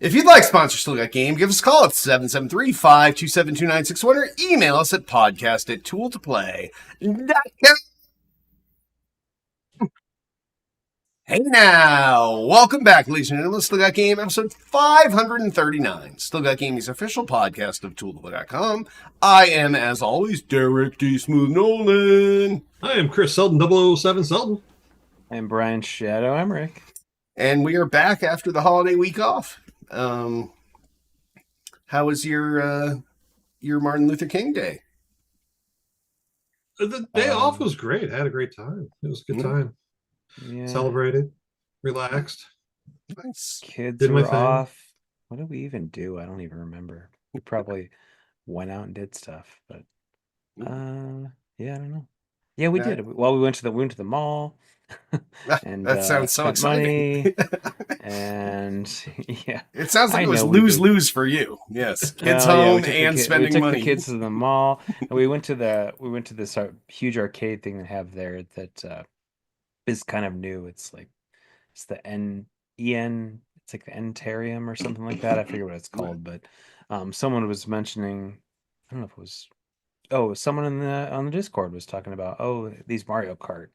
If you'd like to sponsor Still Got Game, give us a call at 773-527-2961 or email us at podcast@tooltoplay.com. Hey now, welcome back, ladies and gentlemen. Still Got Game, episode 539. Still Got Gaming's official podcast of tooltoplay.com. I am, as always, Derek D. Smooth Nolan. I am Chris Selden, 007 Selden. I'm Brian Shadow Emmerich. And we are back after the holiday week off. How was your Martin Luther King Day? The day off was great. I had a great time. It was a good time. Yeah. Celebrated, relaxed. Nice. Kids Did my were thing. off. What did we even do? I don't even remember. We probably went out and did stuff, but yeah, I don't know. Yeah, we did. Well, we went to the mall. And that sounds so exciting. Money, and yeah, It sounds like it was lose for you. Yes, kids home and spending money. We took the kids to the mall, and we went to this huge arcade thing they have there that is kind of new. It's the EN. It's like the Entarium or something like that. I forget what it's called, but someone was mentioning. I don't know if it was. Oh, someone on the Discord was talking about these Mario Kart.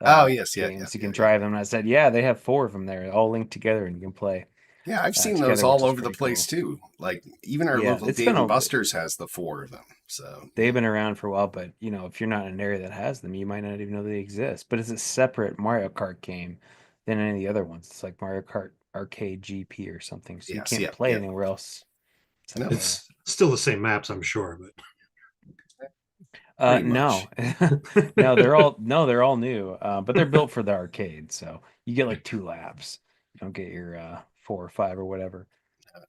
Yes. You can drive them. And I said, yeah, they have 4 of them there, all linked together, and you can play. Yeah, I've seen those all over the place too. Like even our local Dave & Buster's has the 4 of them. So they've been around for a while, but if you're not in an area that has them, you might not even know they exist. But it's a separate Mario Kart game than any of the other ones. It's like Mario Kart Arcade GP or something. So you can't play anywhere else. It's still the same maps, I'm sure, but. No, they're all new, but they're built for the arcade, so you get like 2 laps. You don't get your 4 or 5 or whatever.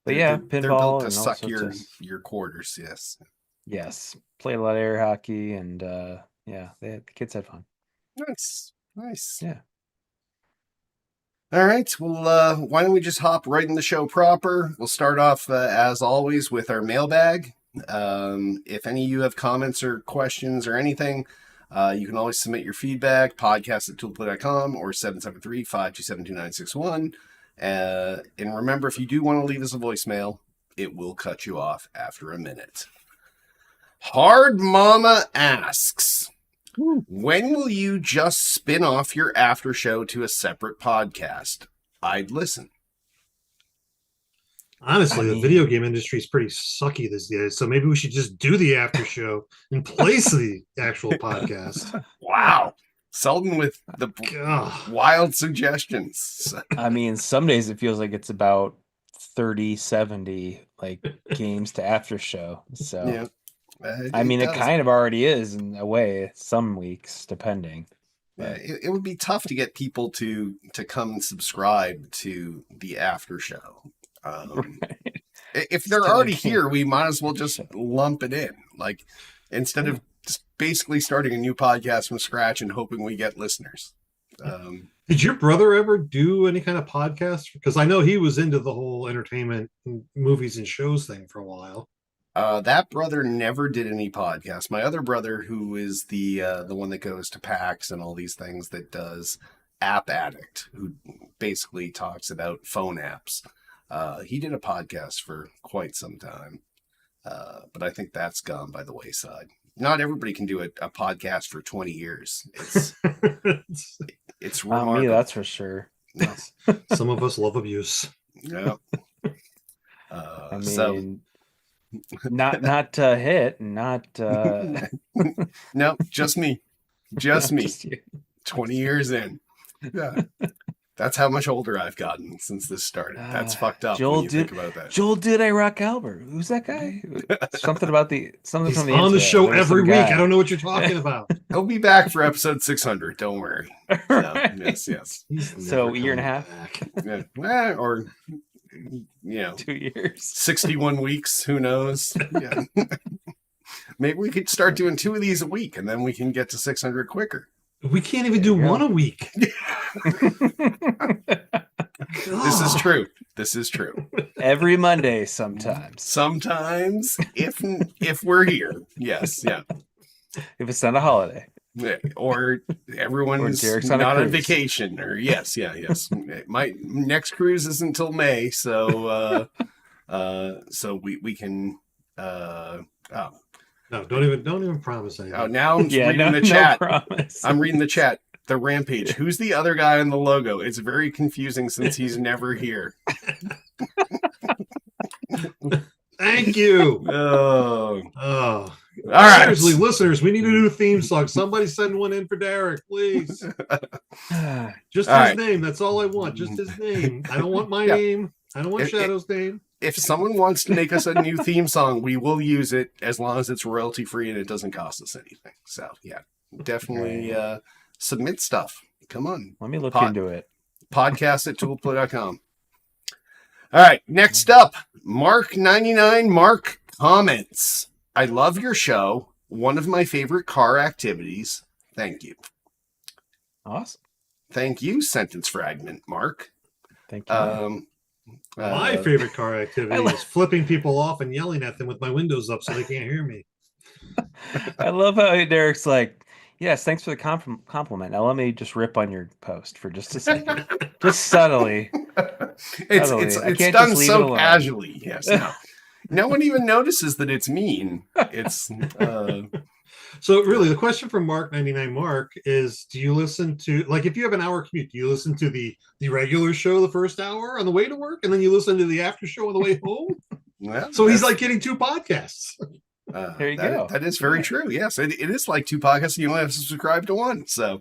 But pinball, they're built to and suck your quarters. Yes, played a lot of air hockey, and the kids had fun. Nice. Yeah. All right. Well, why don't we just hop right in the show proper? We'll start off as always with our mailbag. If any of you have comments or questions or anything, you can always submit your feedback, podcast@tooltoplay.com or 773-527-2961. And remember, if you do want to leave us a voicemail, it will cut you off after a minute. Hard Mama asks, when will you just spin off your after show to a separate podcast? I'd listen. Honestly, the video game industry is pretty sucky these days, so maybe we should just do the after show in place of the actual podcast. Wow. Selden with the wild suggestions. I mean, some days it feels like it's about 30, 70 games to after show. So, yeah. It kind of already is in a way, some weeks, depending. Yeah, it would be tough to get people to come and subscribe to the after show. Right. If they're already here, we might as well just lump it in. Like, instead of just basically starting a new podcast from scratch and hoping we get listeners. Did your brother ever do any kind of podcast? Because I know he was into the whole entertainment, movies and shows thing for a while. That brother never did any podcasts. My other brother, who is the one that goes to PAX and all these things, that does App Addict, who basically talks about phone apps. He did a podcast for quite some time, but I think that's gone by the wayside. Not everybody can do a podcast for 20 years. It's remarkable. Me, that's for sure. Yes. Some of us love abuse. Yeah. Not hit, not. No, just me. Just me. 20 years in. Yeah. That's how much older I've gotten since this started. That's fucked up when you think about that. Joel did a Rock Albert. Who's that guy? Something from the He's internet. on the show every week. I don't know what you're talking about. He'll be back for episode 600. Don't worry. Right. Yes. So a year and a half. Yeah. Or 2 years. 61 weeks. Who knows? Yeah. Maybe we could start doing 2 of these a week, and then we can get to 600 quicker. We can't even do one a week. This is true. Every Monday, sometimes. Sometimes, if we're here, yes, yeah. If it's not a holiday. Or everyone's Derek's on a not on cruise. vacation, or yes. My next cruise isn't until May, so we can. Oh, No, don't even promise anything. oh, now I'm reading the no chat. promise. I'm reading the chat. The Rampage. Who's the other guy on the logo? It's very confusing since he's never here. Thank you. Oh. All right. Seriously, listeners, we need a new theme song. Somebody send one in for Derek, please. Just all his right. name. That's all I want. Just his name. I don't want my name. I don't want Shadow's name. If someone wants to make us a new theme song, we will use it as long as it's royalty free and it doesn't cost us anything. So yeah, definitely submit stuff. Come on. Let me look into it. Podcast@toolplay.com. All right. Next up, Mark99 Mark comments. I love your show. One of my favorite car activities. Thank you. Awesome. Thank you, sentence fragment, Mark. Thank you. My favorite car activity is flipping people off and yelling at them with my windows up so they can't hear me. I love how Derek's like, yes, thanks for the compliment. Now let me just rip on your post for just a second. Just subtly. It's done so casually. Yes. No one even notices that it's mean. It's So really the question from Mark99 Mark is, do you listen to, like, if you have an hour commute, do you listen to the regular show the first hour on the way to work and then you listen to the after show on the way home? Well, so he's like getting 2 podcasts. There you go. That is very true. Yes, it is like 2 podcasts and you only have to subscribe to one. So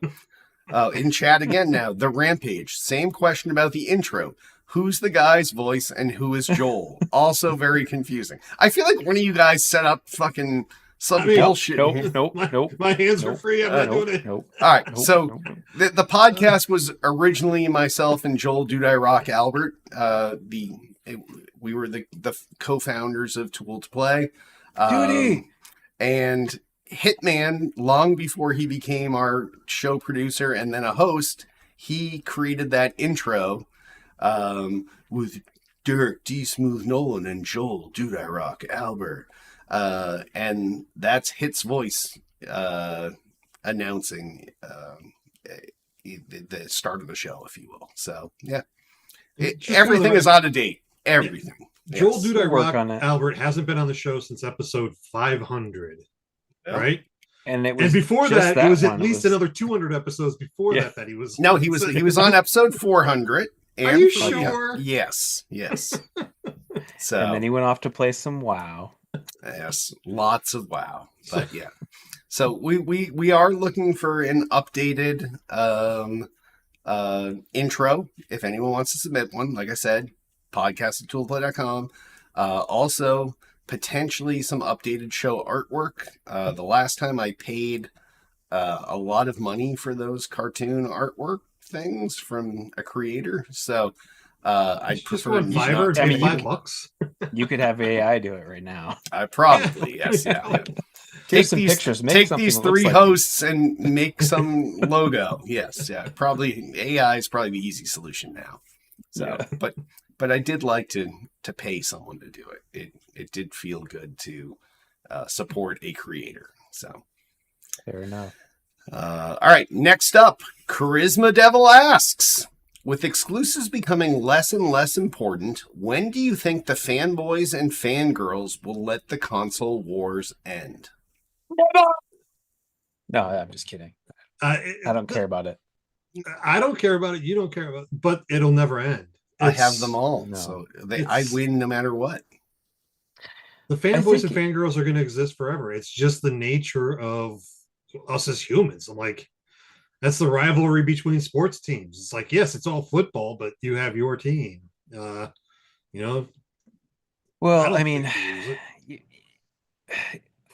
in chat again now, the Rampage, same question about the intro. Who's the guy's voice and who is Joel? Also very confusing. I feel like one of you guys set up fucking some bullshit. Nope. My hands were free. I'm not doing it. All right. The podcast was originally myself and Joel Dude I Rock Albert. We were the co-founders of Tool to Play. And Hitman, long before he became our show producer and then a host, he created that intro with Derek D. Smooth Nolan and Joel Dude I Rock Albert. And that's Hit's voice announcing the start of the show, if you will. So, yeah. Everything is out of date. Everything. Joel Dude I Rock Albert hasn't been on the show since episode 500. Yeah. Right? And it was before that, it was at least another 200 episodes before that he was. No, he was on episode 400. Are you sure? Yes. So, and then he went off to play some WoW. Yes, lots of WoW. But yeah. So we are looking for an updated intro. If anyone wants to submit one, like I said, podcast@toolplay.com. Also, potentially some updated show artwork. The last time I paid a lot of money for those cartoon artwork things from a creator, so I'd prefer Fiverr. I mean, $5. You could have AI do it right now. I probably yes, yeah. Take some pictures. Take these 3 hosts and make some logo. Yes, yeah. Probably AI is probably the easy solution now. So, but I did like to pay someone to do it. It did feel good to support a creator. So, fair enough. All right, next up, Charisma Devil asks, with exclusives becoming less and less important, when do you think the fanboys and fangirls will let the console wars end? No, I'm just kidding. I don't care about it. I don't care about it. You don't care about it, but it'll never end. I have them all, so I win no matter what. The fanboys and fangirls are going to exist forever. It's just the nature of us as humans. I'm like, that's the rivalry between sports teams. It's like, yes, it's all football, but you have your team. Well, I mean,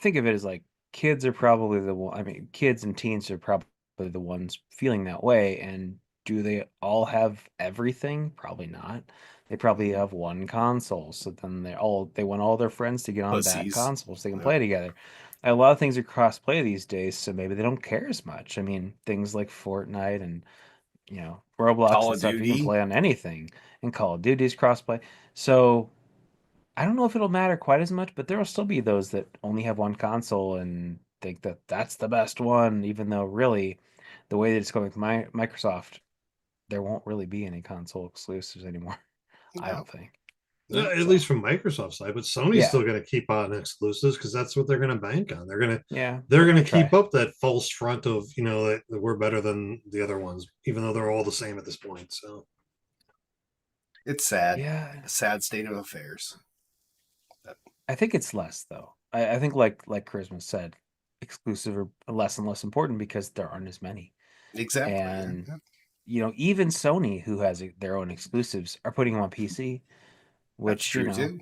think of it as like kids are probably the one. I mean, kids and teens are probably the ones feeling that way. And do they all have everything? Probably not. They probably have one console. So then they want all their friends to get on that console so they can play together. A lot of things are cross-play these days, so maybe they don't care as much. I mean, things like Fortnite and, Roblox and stuff, you can play on anything. And Call of Duty's cross-play. So I don't know if it'll matter quite as much, but there will still be those that only have one console and think that that's the best one, even though really the way that it's going with Microsoft, there won't really be any console exclusives anymore. I don't think. At least from Microsoft's side, but Sony's still going to keep on exclusives because that's what they're going to bank on. They're going to keep up that false front of that we're better than the other ones, even though they're all the same at this point. So it's sad. Yeah, a sad state of affairs. I think it's less though. I think like Charisma said, exclusive are less and less important because there aren't as many. Exactly, and even Sony, who has their own exclusives, are putting them on PC. Which too.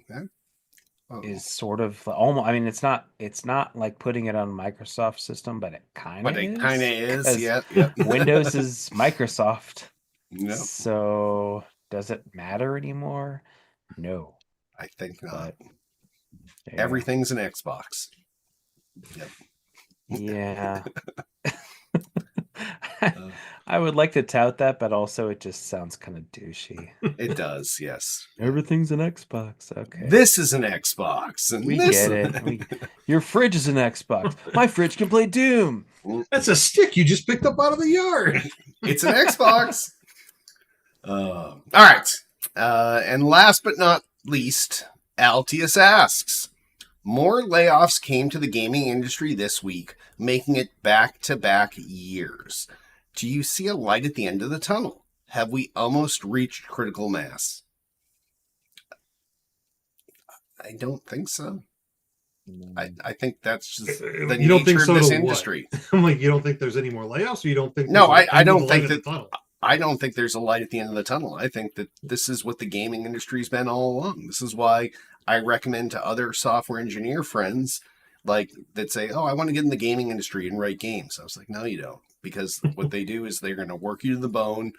Is sort of almost. I mean, it's not like putting it on Microsoft system, but it kind of is. Yeah. Windows is Microsoft. No. So does it matter anymore? No, I think not. Everything's an Xbox. Yep. Yeah. I would like to tout that, but also it just sounds kind of douchey. It does, yes. Everything's an Xbox. Okay. This is an Xbox. And we get it. Your fridge is an Xbox. My fridge can play Doom. That's a stick you just picked up out of the yard. It's an Xbox. All right. And last but not least, Altius asks, more layoffs came to the gaming industry this week, making it back-to-back years. Do you see a light at the end of the tunnel? Have we almost reached critical mass? I don't think so. I think that's just the nature of this industry. I'm like, you don't think there's any more layoffs, or you don't think? No, I don't think that. I don't think there's a light at the end of the tunnel. I think that this is what the gaming industry's been all along. This is why I recommend to other software engineer friends that say, "Oh, I want to get in the gaming industry and write games." I was like, "No, you don't." Because what they do is they're going to work you to the bone.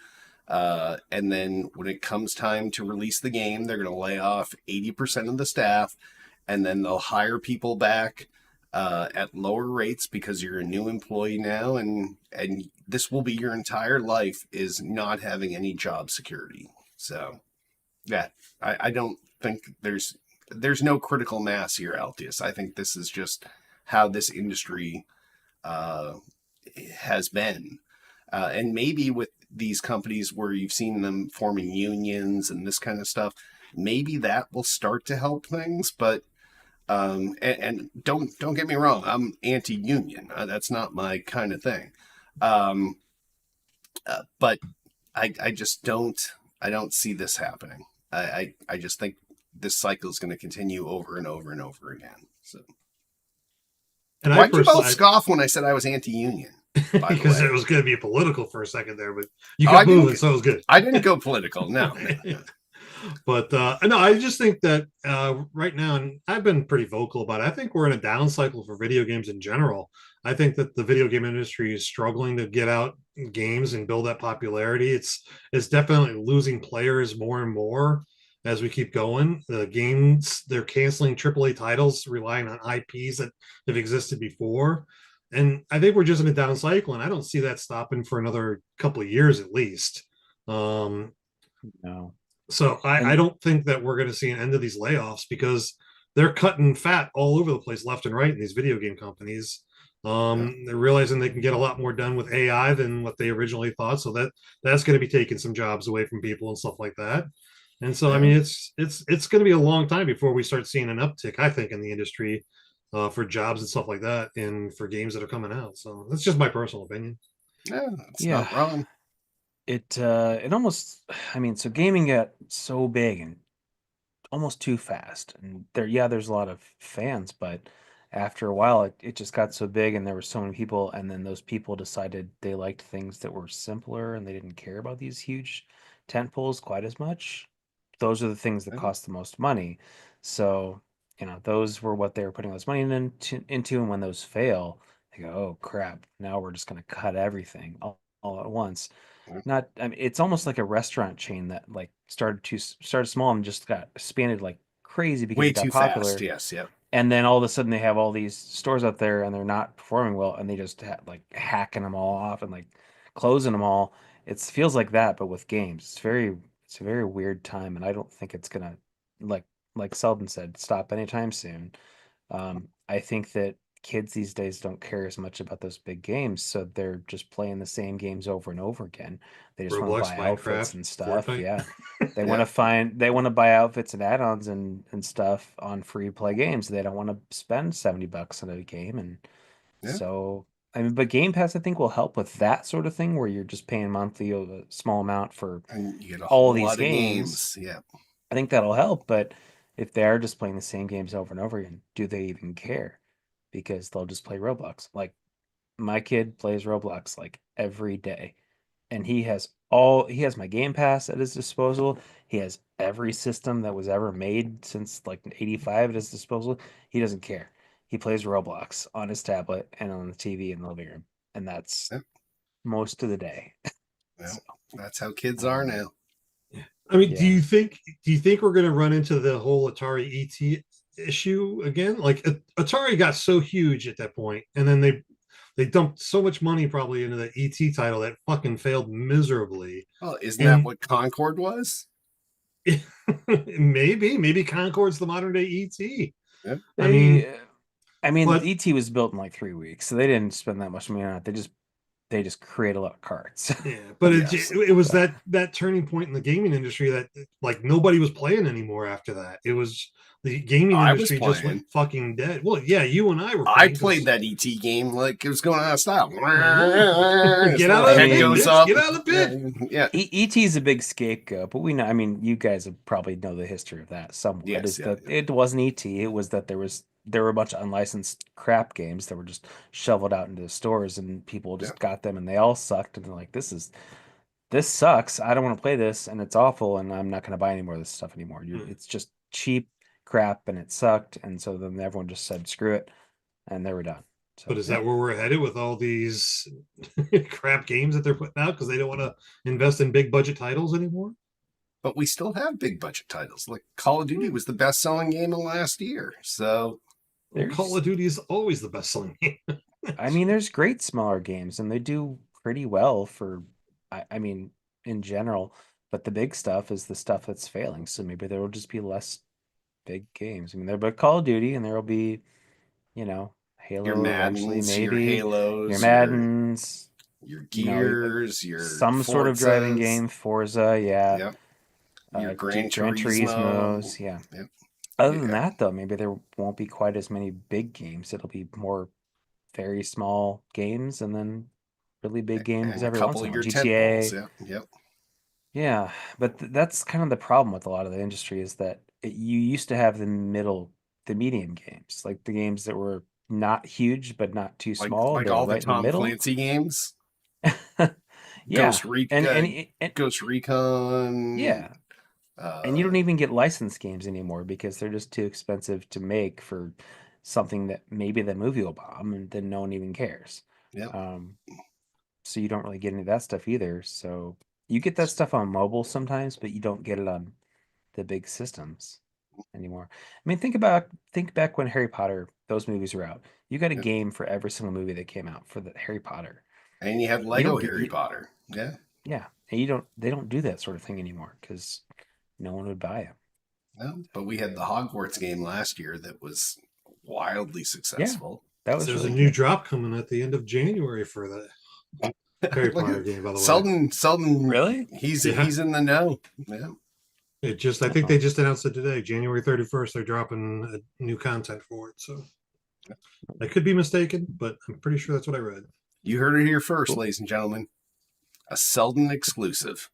And then when it comes time to release the game, they're going to lay off 80% of the staff. And then they'll hire people back at lower rates because you're a new employee now. And this will be your entire life, is not having any job security. So, yeah, I don't think there's no critical mass here, Altius. I think this is just how this industry has been. And maybe with these companies where you've seen them forming unions and this kind of stuff, maybe that will start to help things. But and don't get me wrong, I'm anti-union. That's not my kind of thing. But I just don't see this happening. I just think this cycle is going to continue over and over and over again. So, and why'd you both scoff when I said I was anti-union? Because it was going to be political for a second there, but you kept moving, so it was good. I didn't go political, no. But no, I just think that right now, and I've been pretty vocal about it, I think we're in a down cycle for video games in general. I think that the video game industry is struggling to get out games and build that popularity. It's definitely losing players more and more as we keep going. The games, they're canceling AAA titles, relying on IPs that have existed before. And I think we're just in a down cycle, and I don't see that stopping for another couple of years at least. No. So I don't think that we're going to see an end of these layoffs, because they're cutting fat all over the place, left and right, in these video game companies. They're realizing they can get a lot more done with AI than what they originally thought. So that's going to be taking some jobs away from people and stuff like that. And so, I mean, it's going to be a long time before we start seeing an uptick, I think, in the industry for jobs and stuff like that, and for games that are coming out. So that's just my personal opinion. Yeah, that's not wrong. It almost, I mean, so gaming got so big and almost too fast, and there's a lot of fans, but after a while it just got so big, and there were so many people, and then those people decided they liked things that were simpler, and they didn't care about these huge tent poles quite as much. Those are the things that cost the most money. So those were what they were putting all this money into, and when those fail, they go, oh crap, now we're just going to cut everything all at once. I mean, it's almost like a restaurant chain that started small and just got expanded like crazy because it got popular. Fast. Yes, yeah. And then all of a sudden they have all these stores out there and they're not performing well, and they just hacking them all off and closing them all. It feels like that, but with games. It's a very weird time, and I don't think it's gonna, like Selden said, stop anytime soon. I think that kids these days don't care as much about those big games, so they're just playing the same games over and over again. They just want to Roblox, buy outfits Minecraft, and stuff. Fortnite. Yeah. They want to buy outfits and add-ons and stuff on free play games. They don't want to spend $70 on a game. And Yeah. so, I mean, but Game Pass, I think, will help with that sort of thing where you're just paying monthly a small amount for And you get a all whole these lot of games. Yeah. I think that'll help, but if they are just playing the same games over and over again, do they even care? Because they'll just play Roblox. Like my kid plays Roblox like every day, and he has my Game Pass at his disposal. He has every system that was ever made since like '85 at his disposal. He doesn't care. He plays Roblox on his tablet and on the TV in the living room, and that's Yep. most of the day. Well, So, that's how kids are now. I mean, yeah. do you think we're going to run into the whole Atari ET issue again? Like Atari got so huge at that point, and then they dumped so much money probably into the ET title that fucking failed miserably. Well, isn't that And what Concord was? maybe Concord's the modern day ET. Yeah. I mean, but ET was built in like 3 weeks, so they didn't spend that much money on it. They just create a lot of carts. yeah, but Yes. it was that turning point in the gaming industry that like nobody was playing anymore after that. It was the gaming I was industry just playing. went fucking dead. Well, yeah, you and I were I playing. played that ET game like it was going out of style. Get out of the pit, goes bitch. up. Get out of the pit. Yeah. ET is a big scapegoat, but we know. I mean, you guys have probably know the history of that somewhat. Yes, Is yeah, that yeah. it wasn't ET? It was that there were a bunch of unlicensed crap games that were just shoveled out into the stores, and people just got them, and they all sucked. And they're like, this sucks. I don't want to play this, and it's awful, and I'm not going to buy any more of this stuff anymore. It's just cheap crap, and it sucked. And so then everyone just said, screw it, and they were done. So, But is that where we're headed with all these crap games that they're putting out because they don't want to invest in big budget titles anymore? But we still have big budget titles. Like Call of Duty was the best selling game of last year. So Call of Duty is always the best selling game. I mean, there's great smaller games, and they do pretty well for, I mean, in general. But the big stuff is the stuff that's failing. So maybe there will just be less big games. I mean, there'll be Call of Duty, and there will be, your Halo eventually, Maddens, your maybe Halos, your Maddens, your Gears, your some sort of driving Forzas. game, Forza, yeah. Yep. Your Gran Gran Turismos, yeah. Yep. Other than that, though, maybe there won't be quite as many big games. It'll be more very small games, and then really big games and every a once couple in of a while. your GTA, tentpoles. Yep. yeah, but that's kind of the problem with a lot of the industry is that you used to have the medium games, like the games that were not huge but not too small. Like They were all the right in the Tom middle. Clancy games. Yeah, and Ghost Recon. Yeah, and you don't even get licensed games anymore because they're just too expensive to make for something that maybe the movie will bomb and then no one even cares. Yep. So you don't really get any of that stuff either. So you get that stuff on mobile sometimes, but you don't get it on the big systems anymore. I mean, think back when Harry Potter, those movies were out. You got a game for every single movie that came out for the Harry Potter. And you had Lego Harry Potter. Yeah. Yeah. And they don't do that sort of thing anymore because no one would buy them. No, but we had the Hogwarts game last year that was wildly successful. Yeah, that was There's really a new good. drop coming at the end of January for that Harry Potter game, by the way. Selden, really? He's in the know. Yeah. I think they just announced it today, January 31st. They're dropping new content for it. So I could be mistaken, but I'm pretty sure that's what I read. You heard it here first, ladies and gentlemen. A Selden exclusive.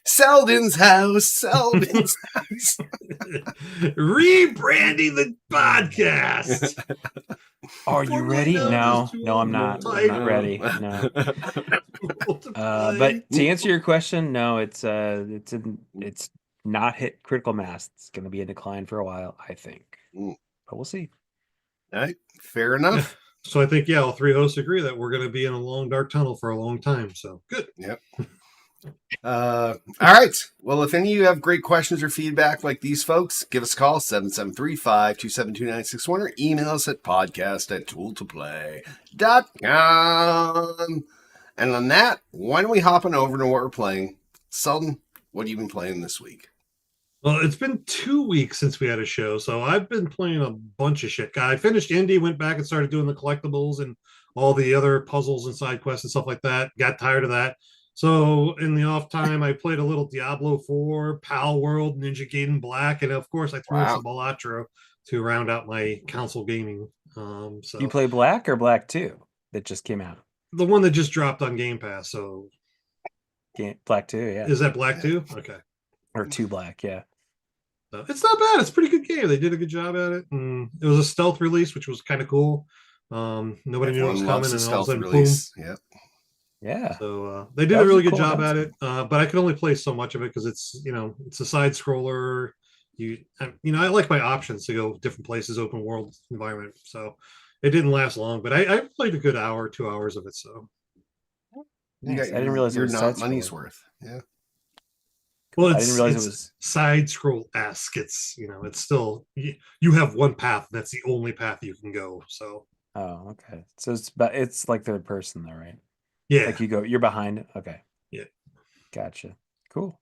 Selden's house. Rebranding the podcast. Are you ready? No, I'm not. I'm not ready. No. But to answer your question, no, it's not hit critical mass. It's going to be in decline for a while, I think. But we'll see. All right, fair enough. So I think all three hosts agree that we're going to be in a long dark tunnel for a long time. So good. Yep. All right. Well, if any of you have great questions or feedback like these folks, give us a call, 773-527-2961, or email us at podcast@tooltoplay.com. And on that, why don't we hop on over to what we're playing? Selden, what have you been playing this week? Well, it's been 2 weeks since we had a show, so I've been playing a bunch of shit. I finished Indie, went back and started doing the collectibles and all the other puzzles and side quests and stuff like that. Got tired of that. So in the off time, I played a little Diablo 4, Pal World, Ninja Gaiden Black, and of course I threw in Wow. some Balatro to round out my console gaming. Do you So play Black or Black 2 that just came out? the one that just dropped on Game Pass. So Black 2, yeah. is that Black too? Okay. Or 2 Black, yeah. It's not bad. It's a pretty good game. They did a good job at it. And it was a stealth release, which was kind of cool. Nobody knew it was Everyone loves coming, a and all of a stealth sudden, boom. release. Yeah. Yeah. So they did That a was a really good cool job at it. announcement. But I could only play so much of it because it's a side scroller. I like my options to go different places, open world environment. So it didn't last long, but I played a good hour, 2 hours of it. So You Nice. got I didn't realize it you're was side not money's scroller. worth. Yeah. Cool. well, I didn't realize it it's was. side scroll esque. It's still you have one path. That's the only path you can go. So Oh, okay. So it's like third person though, right? yeah, Like you're behind it. Okay. yeah. Gotcha. Cool.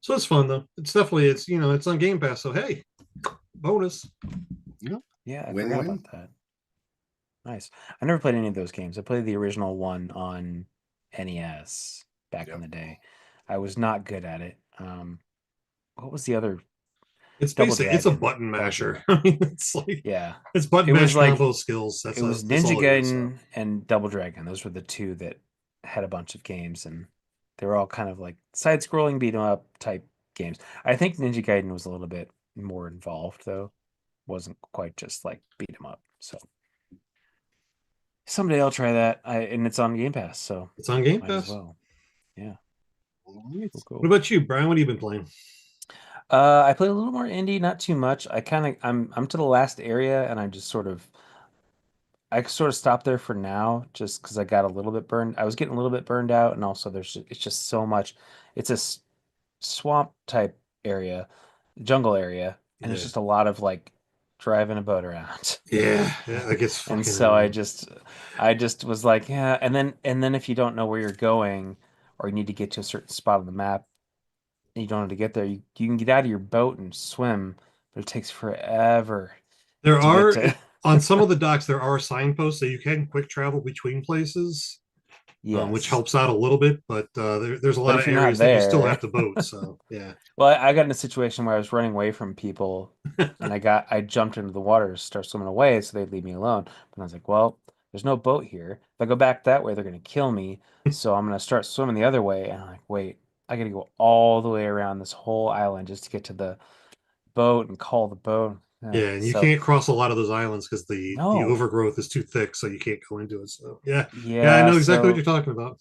So it's fun though. It's definitely it's on Game Pass. So hey, bonus. Yeah. Yeah, I forgot Win-win. about that. Nice. I never played any of those games. I played the original one on NES back in Yep. the day. I was not good at it. What was the other? Double It's a Dragon. button That was the masher. other. I mean, it's like Yeah. it's button It was mash like combo skills. it was That's Ninja all it is. So Gaiden and Double Dragon. Those were the two that had a bunch of games, and they were all kind of like side-scrolling beat 'em up type games. I think Ninja Gaiden was a little bit more involved though. Wasn't quite just like beat 'em up. So someday I'll try that. And it's on Game Pass, so it's on Game might as Pass. well. Yeah. Cool, What cool. about you, Brian? What have you been playing? I play a little more indie, not too much. I'm to the last area, and I sort of stopped there for now, just because I got a little bit burned. I was getting a little bit burned out, and also it's just so much. It's a swamp type area, jungle area, and it's Yeah, just a lot of like driving a boat around. yeah, that gets And fucking so annoying. I just was like, yeah. And then if you don't know where you're going, or you need to get to a certain spot on the map, and you don't know how to get there, you can get out of your boat and swim, but it takes forever There to get are to. on some of the docks there are signposts so you can quick travel between places, which Yes. helps out a little bit. But there's a But lot if of you're not areas that you still there, have to boat. So yeah, well, I got in a situation where I was running away from people, and I jumped into the water to start swimming away, so they'd leave me alone. But I was like, well, there's no boat here. If I go back that way, they're gonna kill me. So I'm gonna start swimming the other way. And I'm like, wait, I gotta go all the way around this whole island just to get to the boat and call the boat. yeah, and you So can't cross a lot of those islands because the no, overgrowth is too thick, so you can't go into it. So yeah, yeah, I yeah. know exactly what you're So talking about.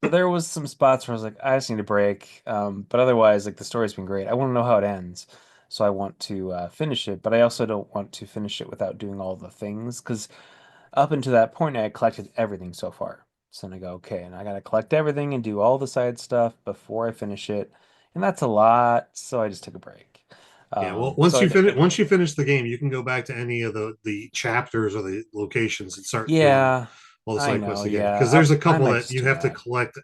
so there was some spots where I was like, I just need a break. But otherwise, like the story's been great. I want to know how it ends, so I want to finish it. But I also don't want to finish it without doing all the things because up until that point, I had collected everything so far. So then I go, okay, and I gotta collect everything and do all the side stuff before I finish it, and that's a lot. So I just took a break. Yeah, well, So I did once you both. finish the game, you can go back to any of the chapters or the locations and start doing Yeah, all the I side know. quests again. Yeah, Because there's a I couple might that just you do have to that. collect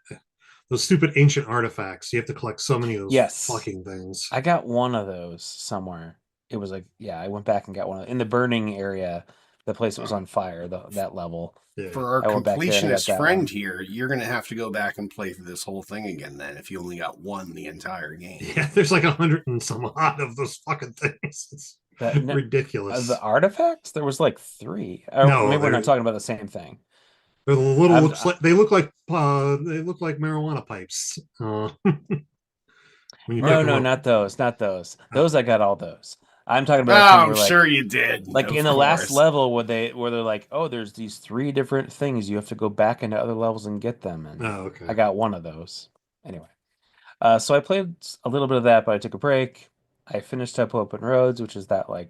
those stupid ancient artifacts. You have to collect so many of those Yes. fucking things. I got one of those somewhere. It was like, yeah, I went back and got one in the burning area, the place that was on fire, that level. Yeah. For our I went back there and I got completionist that friend one. here, you're going to have to go back and play through this whole thing again then if you only got one the entire game. Yeah, there's like 100 and some odd of those fucking things. It's That the ridiculous. artifacts, there was like three. Or No, maybe we're not talking about the same thing. they're the little I've looks like they look like marijuana pipes. When you pick no, them no, up. not those, not those. Oh, Those I got all those. I'm talking Oh, about the thing I'm where sure you did. like in Of the last course. level where they're like, oh, there's these three different things. You have to go back into other levels and get them. And oh, I okay. got one of those. Anyway. So I played a little bit of that, but I took a break. I finished up Open Roads, which is that like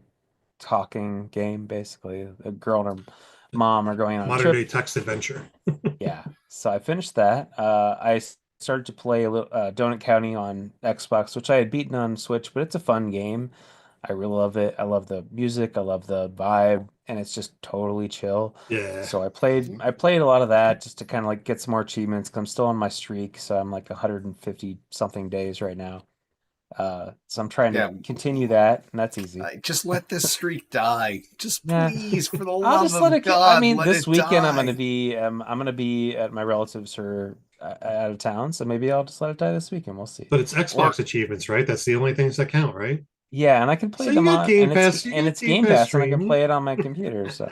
talking game, basically. A girl and her mom are going on a Modern day trip. text adventure. Yeah. So I finished that. Started to play a little Donut County on Xbox, which I had beaten on Switch, but it's a fun game. I really love it. I love the music, I love the vibe, and it's just totally chill. Yeah. So I played a lot of that just to kind of like get some more achievements 'cause I'm still on my streak, so I'm like 150 something days right now. So I'm trying to continue that, and that's easy. Just let this streak die. Just please, for the I'll love just let of it. God, I mean, let this it weekend die. I'm gonna be at my relatives who are out of town, so maybe I'll just let it die this weekend. We'll see. But it's Xbox achievements, right? That's the only things that count, right? Yeah, and I can play So them you got on, Game and Pass. it's Game Pass, and I can play it on my computer. So,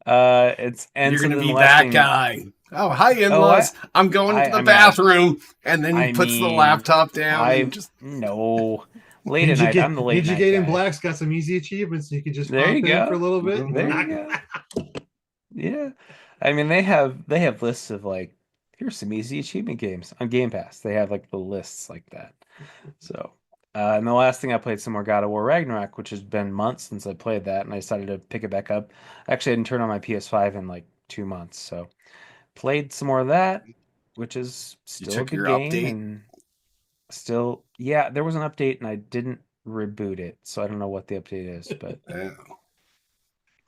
You're so gonna then be the last that thing. guy. Oh, hi, in-laws. I'm going to the I mean, bathroom, and then he puts the laptop down and just no. Late at night, I'm the late Ninja night Gaiden guy. Black's got some easy achievements. You can just There pop you in go. for a little bit. There you go. Yeah, I mean they have lists of like, here's some easy achievement games on Game Pass. They have like the lists like that. So, and the last thing I played some more God of War Ragnarok, which has been months since I played that, and I decided to pick it back up. Actually, I didn't turn on my PS5 in like 2 months, so played some more of that, which is still a good game, and still, yeah, there was an update, and I didn't reboot it, so I don't know what the update is, but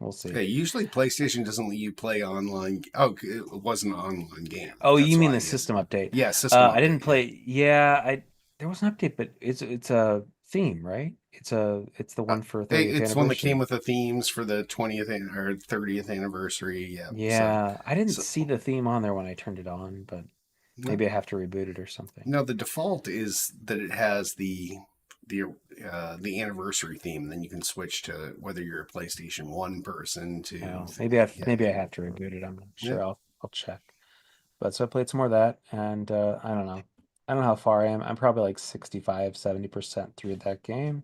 we'll see. Hey, usually PlayStation doesn't let you play online. Oh, it wasn't an online game. Oh, you mean the system update? Yeah, system update. I didn't play. Yeah, there was an update, but it's a theme, right? It's the one for 30th anniversary. It's one that came with the themes for the 20th or 30th anniversary. Yeah. Yeah, I didn't see the theme on there when I turned it on, but maybe I have to reboot it or something. No, the default is that it has the anniversary theme. Then you can switch to whether you're a PlayStation 1 person to. Maybe I have to reboot it. I'm not sure. Yeah. I'll check. But so I played some more of that, and I don't know. I don't know how far I am. I'm probably like 65, 70% through that game.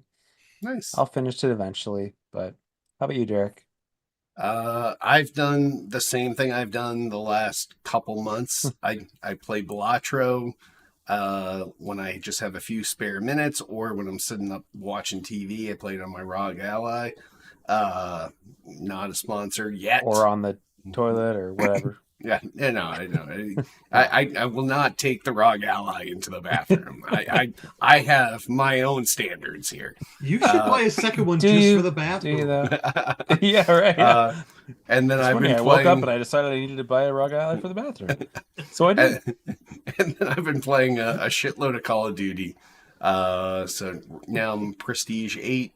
Nice. I'll finish it eventually. But how about you, Derek? I've done the same thing I've done the last couple months. I play Balatro when I just have a few spare minutes, or when I'm sitting up watching TV. I play it on my ROG Ally. Not a sponsor yet. Or on the toilet or whatever. Yeah, no, I know. I will not take the ROG Ally into the bathroom. I have my own standards here. You should buy a second one just for the bathroom. Do you though? Yeah, right. Yeah. And then I woke up and I decided I needed to buy a ROG Ally for the bathroom. So I did. And then I've been playing a shitload of Call of Duty. So now I'm Prestige 8.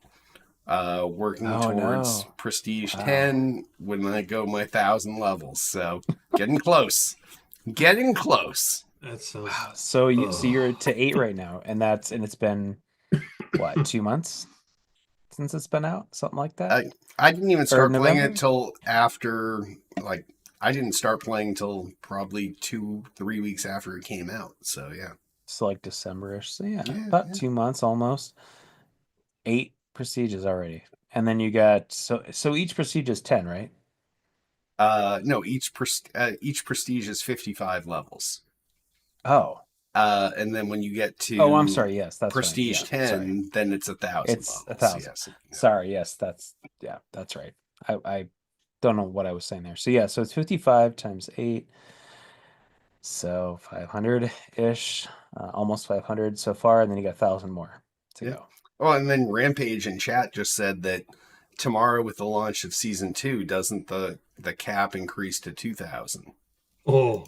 Working towards Prestige 10 when I go my 1,000 levels. So getting close. That's so. Wow. So you're to 8 right now, and it's been what, 2 months since it's been out, something like that. I didn't even start playing it till after, like, I didn't start playing till probably 2-3 weeks after it came out. So yeah. So like December-ish. So yeah, about 2 months almost. 8 prestiges already, and then you got so each prestige is 10, right? No, each prestige is 55 levels. Oh. And then when you get to I'm sorry, yes, that's prestige right. Yeah, 10, then it's 1,000. It's 1,000. Yes. Sorry, yes, that's right. I don't know what I was saying there. So yeah, so it's 55 times 8. So 500-ish, almost 500 so far, and then you got 1,000 more to go. Oh, and then Rampage in chat just said that tomorrow with the launch of season 2, doesn't the cap increase to 2,000? Oh.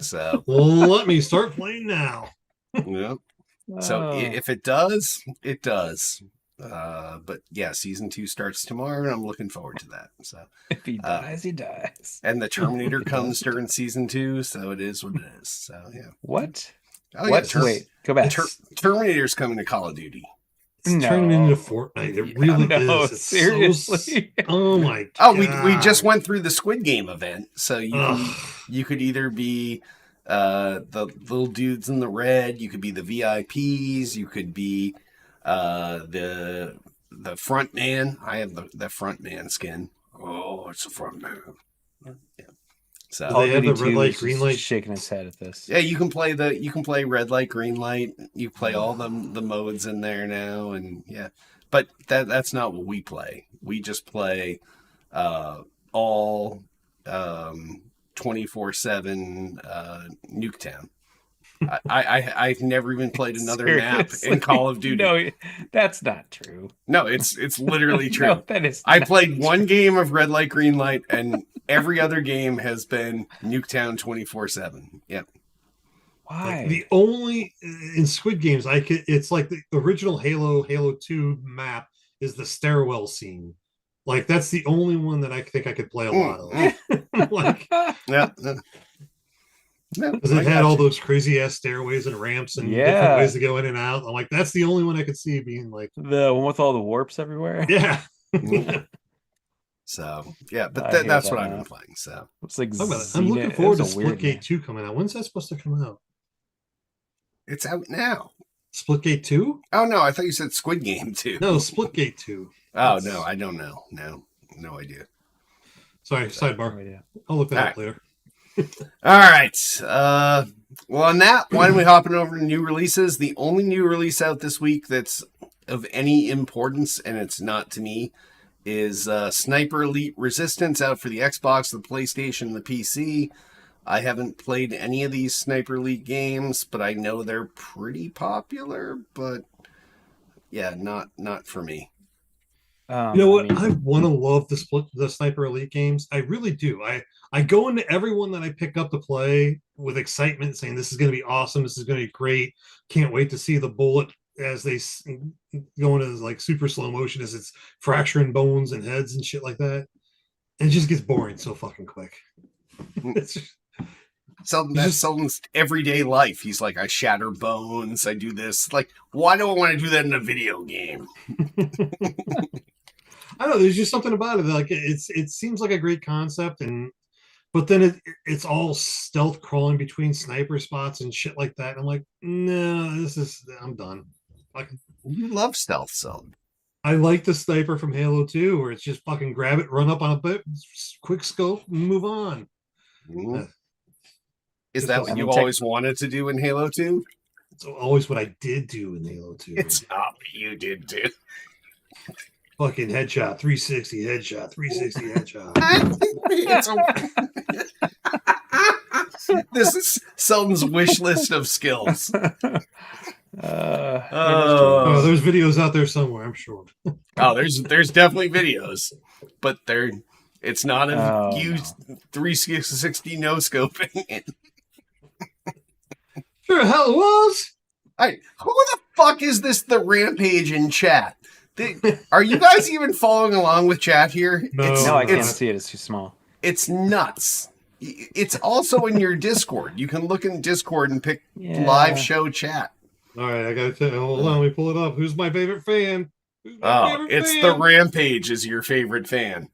So let me start playing now. Yep. So if it does, it does. But yeah, season 2 starts tomorrow, and I'm looking forward to that. So if he dies, he dies. And the Terminator comes during season 2, so it is what it is. So yeah. What? Oh, what? Yeah, Wait, go back. Terminator's coming to Call of Duty. It's turning into Fortnite. It really is. It's seriously. Oh my god. Oh, we just went through the Squid Game event, so you could either be the little dudes in the red, you could be the VIPs, you could be the front man. I have the front man skin. Oh, it's a front man. Yeah. So they have the red light, green light, shaking his head at this. Yeah, you can play red light, green light. You play all the modes in there now, and yeah. But that's not what we play. We just play all 24/7 Nuketown. I've never even played another map in Call of Duty. No, that's not true. No, it's literally true. No, that is. I played one game of red light, green light, and every other game has been Nuketown 24/7. Yep. Why? Like the only in Squid Games, it's like the original Halo 2 map is the stairwell scene. Like that's the only one that I think I could play a lot of. Like, yeah. Because it had all those crazy ass stairways and ramps and different ways to go in and out. I'm like, that's the only one I could see being like the one with all the warps everywhere. Yeah. So yeah, but that's what I've been playing. So it's like I'm looking forward to Splitgate 2 coming out. When's that supposed to come out? It's out now. Splitgate 2? Oh no, I thought you said Squid Game 2. No, Splitgate 2. Oh no, I don't know. No idea. Sorry, sidebar. No idea. I'll look that up later. All right. Well, on that, why don't we hop over to new releases? The only new release out this week that's of any importance, and it's not to me, is Sniper Elite Resistance out for the Xbox, the PlayStation, the PC. I haven't played any of these Sniper Elite games, but I know they're pretty popular. But yeah, not for me. You know what? I want to love the Sniper Elite games. I really do. I go into everyone that I pick up to play with excitement, saying this is going to be awesome. This is going to be great. Can't wait to see the bullet as they go into like super slow motion as it's fracturing bones and heads and shit like that. And it just gets boring so fucking quick. It's just, that's Selden's everyday life. He's like, I shatter bones. I do this. Like, why do I want to do that in a video game? I don't know. There's just something about it. Like it seems like a great concept, but then it's all stealth crawling between sniper spots and shit like that. And I'm like, no, I'm done. Like, you love stealth, Selden. I like the sniper from Halo 2, where it's just fucking grab it, run up on a bit, quick scope, and move on. Mm-hmm. Is that what you always wanted to do in Halo 2? It's always what I did do in Halo 2. It's not what you did do. Fucking headshot, 360 headshot, 360 headshot. This is Selden's wish list of skills. There's videos out there somewhere, I'm sure. There's definitely videos, but it's not of you 360 no scoping. Sure, hell it was. Who the fuck is this? The Rampage in chat. Are you guys even following along with chat here? No, I can't see it. It's too small. It's nuts. It's also in your Discord. You can look in Discord and pick live show chat. All right, I got to tell you. Hold on, let me pull it up. Who's my favorite fan? The Rampage is your favorite fan.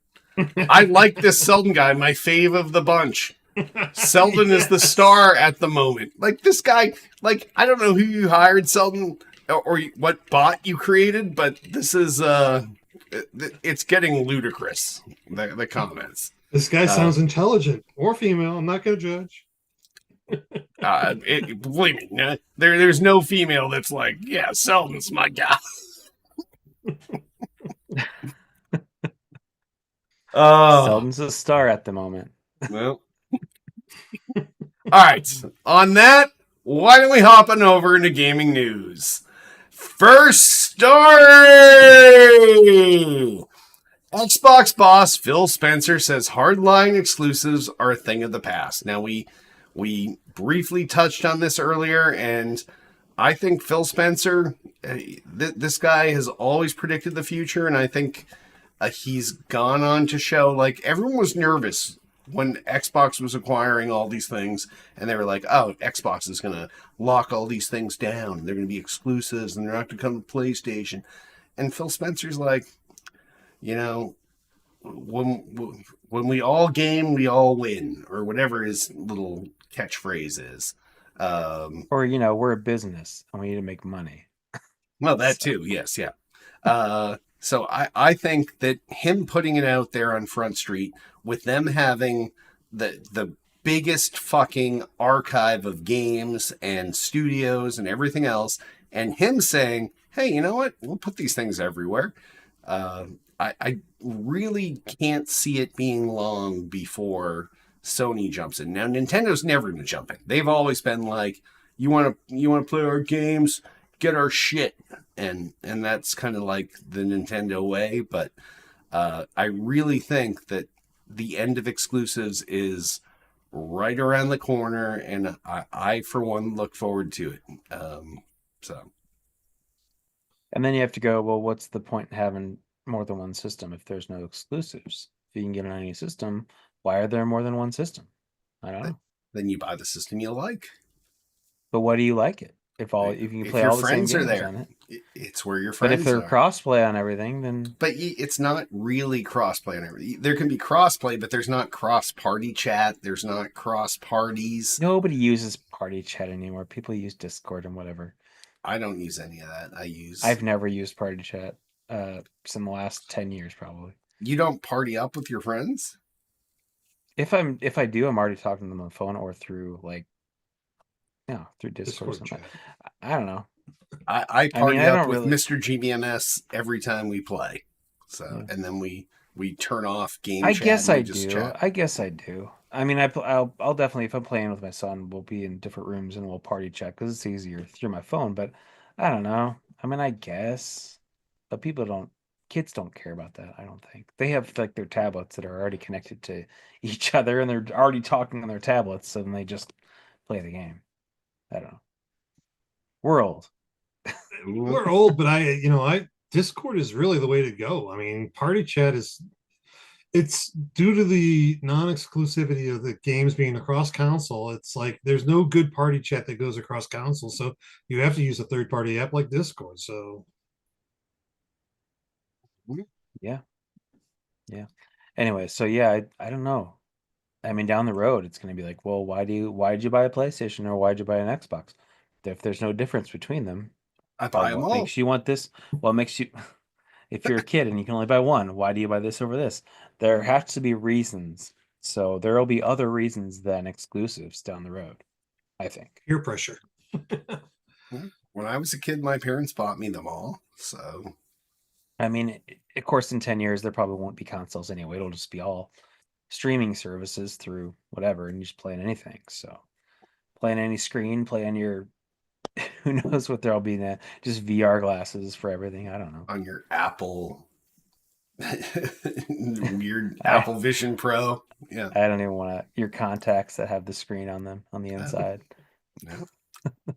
I like this Selden guy, my fave of the bunch. Selden is the star at the moment. Like this guy, like I don't know who you hired, Selden, or what bot you created, but this is it's getting ludicrous. The comments. This guy sounds intelligent or female. I'm not going to judge. Believe me, there's no female that's like, yeah, Selden's my guy. Selden's a star at the moment. Well, all right. On that, why don't we hop on over into gaming news? First story. Xbox boss Phil Spencer says hardline exclusives are a thing of the past. Now we briefly touched on this earlier, and I think Phil Spencer, this guy has always predicted the future, and I think he's gone on to show, like, everyone was nervous when Xbox was acquiring all these things, and they were like, oh, Xbox is going to lock all these things down. They're going to be exclusives, and they're not going to come to PlayStation. And Phil Spencer's like, you know, when we all game, we all win, or whatever his little catchphrase is. Or, you know, we're a business, and we need to make money. Well, that too, yes, yeah. So I think that him putting it out there on Front Street with them having the biggest fucking archive of games and studios and everything else, and him saying, hey, you know what? We'll put these things everywhere. I really can't see it being long before Sony jumps in. Now, Nintendo's never going to jump in. They've always been like, you want to play our games? Get our shit. And that's kind of like the Nintendo way, but I really think that the end of exclusives is right around the corner, and I for one, look forward to it. So. And then you have to go, well, what's the point in having more than one system if there's no exclusives? If you can get on any system, why are there more than one system? I don't know. Then you buy the system you like. But what do you like it? If you can play your all the same friends are games there, on it. it's where your But if friends they're are. crossplay on everything, then But it's not really crossplay on everything. There can be crossplay, but there's not cross-party chat. There's not cross parties. nobody uses party chat anymore. People use Discord and whatever. I don't use any of that. I've never used party chat in the last 10 years probably. You don't party up with your friends? If I do, I'm already talking to them on the phone or through through Discord or something. I don't know. I party up with really... Mr. GBMS every time we play. So and then we turn off game I chat. Guess and I just do. Chat. I guess I do. I mean, I'll definitely, if I'm playing with my son, we'll be in different rooms and we'll party chat because it's easier through my phone. But I don't know. I mean, I guess, but kids don't care about that. I don't think they have like their tablets that are already connected to each other and they're already talking on their tablets, so then they just play the game. I don't know. We're old. We're old, but Discord is really the way to go. I mean, party chat it's due to the non-exclusivity of the games being across console. It's like there's no good party chat that goes across console, so you have to use a third-party app like Discord. So yeah. Anyway, so I don't know. I mean, down the road, it's going to be like, well, why'd you buy a PlayStation or why'd you buy an Xbox? If there's no difference between them, I buy them what all. makes you want this? What makes you, if you're a kid and you can only buy one, why do you buy this over this? There has to be reasons. So there will be other reasons than exclusives down the road, I think. Peer pressure. When I was a kid, my parents bought me them all. So, I mean, of course, in 10 years, there probably won't be consoles anyway. It'll just be all streaming services through whatever, and you just play on anything. So play on any screen, play on your who knows what there'll be now. Just VR glasses for everything. I don't know. On your Apple weird Apple Vision Pro. Yeah. I don't even want your contacts that have the screen on them on the inside. No.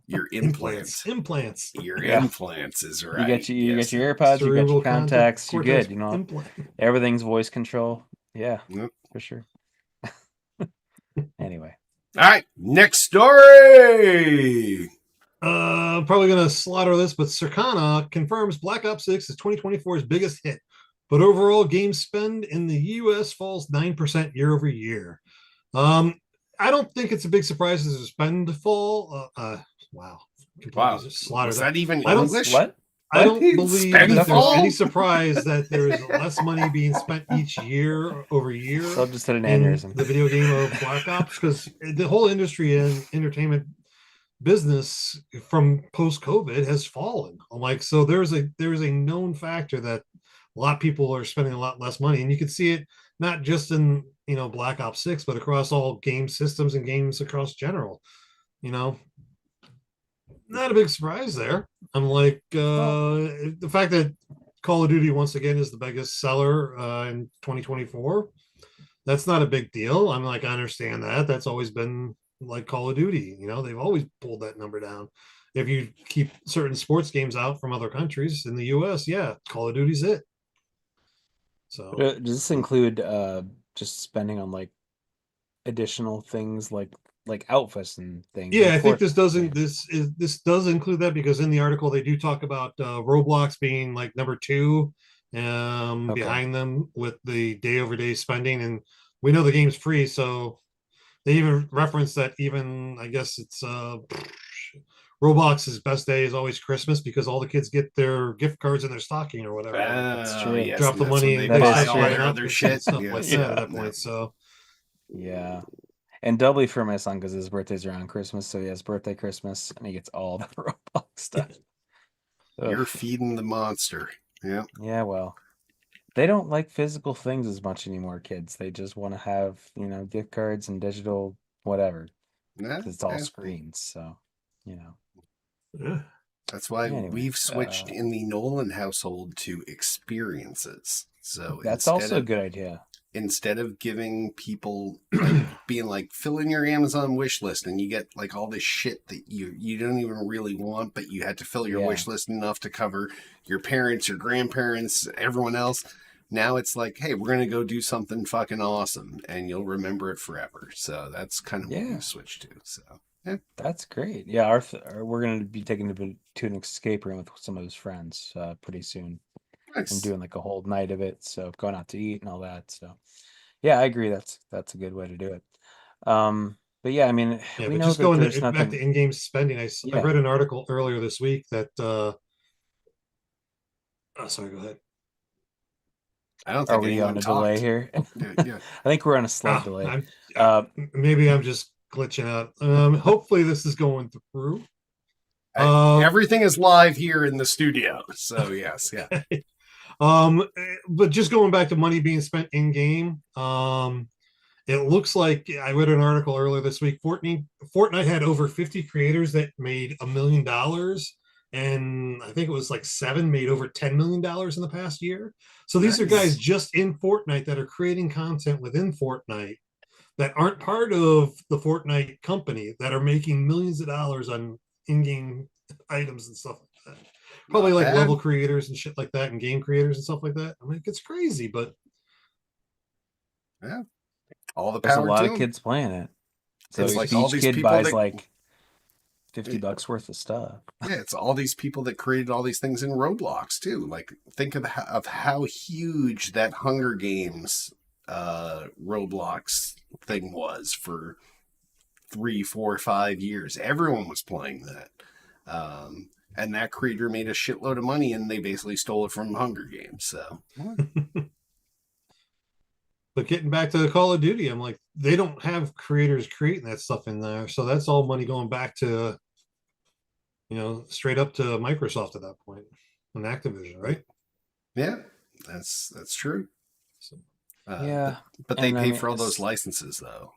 Your implants. Your implants is right. You get your AirPods, you got your contacts, you're good. Everything's voice control. Yeah, for sure. Anyway. All right, next story. Probably gonna slaughter this, but Circana confirms Black Ops 6 is 2024's biggest hit, but overall game spend in the US falls 9% year over year. I don't think it's a big surprise as a spend fall. Wow. Was that even English? What? I don't believe that there's any surprise that there is less money being spent each year over year. So just an aneurysm. The video game of Black Ops, because the whole industry and entertainment business from post-COVID has fallen. So there's a known factor that a lot of people are spending a lot less money, and you can see it not just in Black Ops 6, but across all game systems and games across general. Not a big surprise there. The fact that Call of Duty once again is the biggest seller in 2024. That's not a big deal. I understand that. That's always been like Call of Duty. They've always pulled that number down. If you keep certain sports games out from other countries in the US, Call of Duty's it. So does this include just spending on additional things like outfits and things? I think this does include that, because in the article they do talk about Roblox being number 2 behind them with the day over day spending, and we know the game's free, so they even reference that. Even I guess it's Roblox's best day is always Christmas, because all the kids get their gift cards in their stocking or whatever. That's true. Yes, drop the money and they buy all their other shit stuff like that at that point. So and doubly for my son because his birthday's around Christmas, so he has birthday Christmas and he gets all the Roblox stuff. You're feeding the monster. Yeah, well, they don't like physical things as much anymore, kids. They just want to have gift cards and digital whatever. It's all screens, so That's why we've switched in the Nolan household to experiences. So that's also a good idea. instead of giving people like being like fill in your Amazon wish list and you get like all this shit that you don't even really want, but you had to fill your wish list enough to cover your parents, your grandparents, everyone else. Now it's like, hey, we're gonna go do something fucking awesome, and you'll remember it forever. So that's kind of what we switched to. So yeah, that's great. Yeah, we're gonna be taking him to an escape room with some of his friends pretty soon. nice. And doing like a whole night of it. So going out to eat and all that. So yeah, I agree. That's a good way to do it. But yeah, I mean, Yeah, we but know just that going there's back nothing. to in-game spending, I read an article earlier this week that oh, sorry, go ahead. I don't think Are we on a talked. delay here? Yeah. I think we're on a slight delay. Maybe I'm just glitching out. Hopefully this is going through. Everything is live here in the studio, so yes, yeah. But just going back to money being spent in game, it looks like I read an article earlier this week. Fortnite had over 50 creators that made $1 million, and I think it was like 7 made over $10 million in the past year. So these are guys just in Fortnite that are creating content within Fortnite that aren't part of the Fortnite company that are making millions of dollars on in-game items and stuff like that. Probably like level creators and shit like that, and game creators and stuff like that. I mean, it's crazy, but yeah, all the there's power. A lot of kids playing it. So it's like each all these kid people buys that, like $50 worth of stuff. Yeah, it's all these people that created all these things in Roblox too. Like, think of how huge that Hunger Games Roblox thing was for 3, 4, 5 years. Everyone was playing that. And that creator made a shitload of money, and they basically stole it from Hunger Games. So, but getting back to the Call of Duty, I'm like, they don't have creators creating that stuff in there, so that's all money going back to, straight up to Microsoft at that point, and Activision, right? Yeah, that's true. So, but they pay for all those licenses though.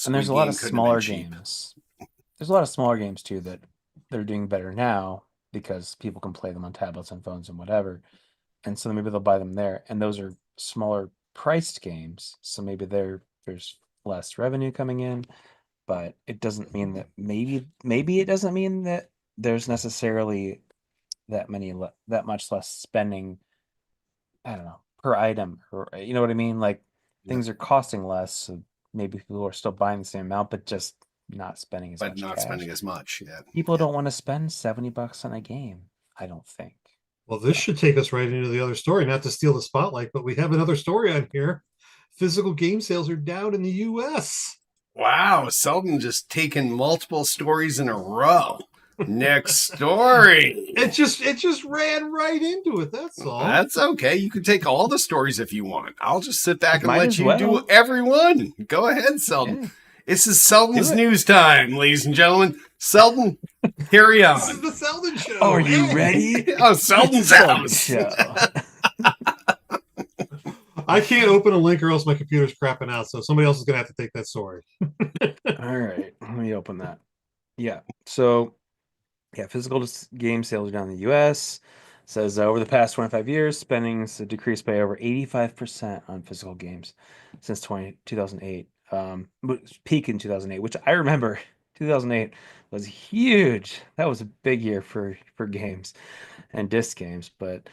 And there's a lot of smaller games. There's a lot of smaller games too that they're doing better now because people can play them on tablets and phones and whatever. And so maybe they'll buy them there. And those are smaller priced games. So maybe there's less revenue coming in, but it doesn't mean that maybe it doesn't mean that there's necessarily that much less spending, I don't know, per item, or you know what I mean? Like things are costing less, so maybe people are still buying the same amount, but just not spending as much cash. Spending as much. Yeah. People don't want to spend $70 on a game, I don't think. Well, this should take us right into the other story, not to steal the spotlight, but we have another story on here. Physical game sales are down in the US. Wow, Selden just taken multiple stories in a row. Next story. It just ran right into it. That's all. That's okay. You can take all the stories if you want. I'll just sit back and let you do every one. Go ahead, Selden. Yeah. This is Selden's news time, ladies and gentlemen. Selden, carry on. This is the Selden show. Oh, are you ready? Oh, Selden's house. I can't open a link or else my computer's crapping out. So somebody else is going to have to take that story. All right. Let me open that. Yeah. So, physical game sales are down in the U.S. It says over the past 25 years, spending has decreased by over 85% on physical games since 2008. Peak in 2008, which I remember 2008 was huge. That was a big year for games and disc games. But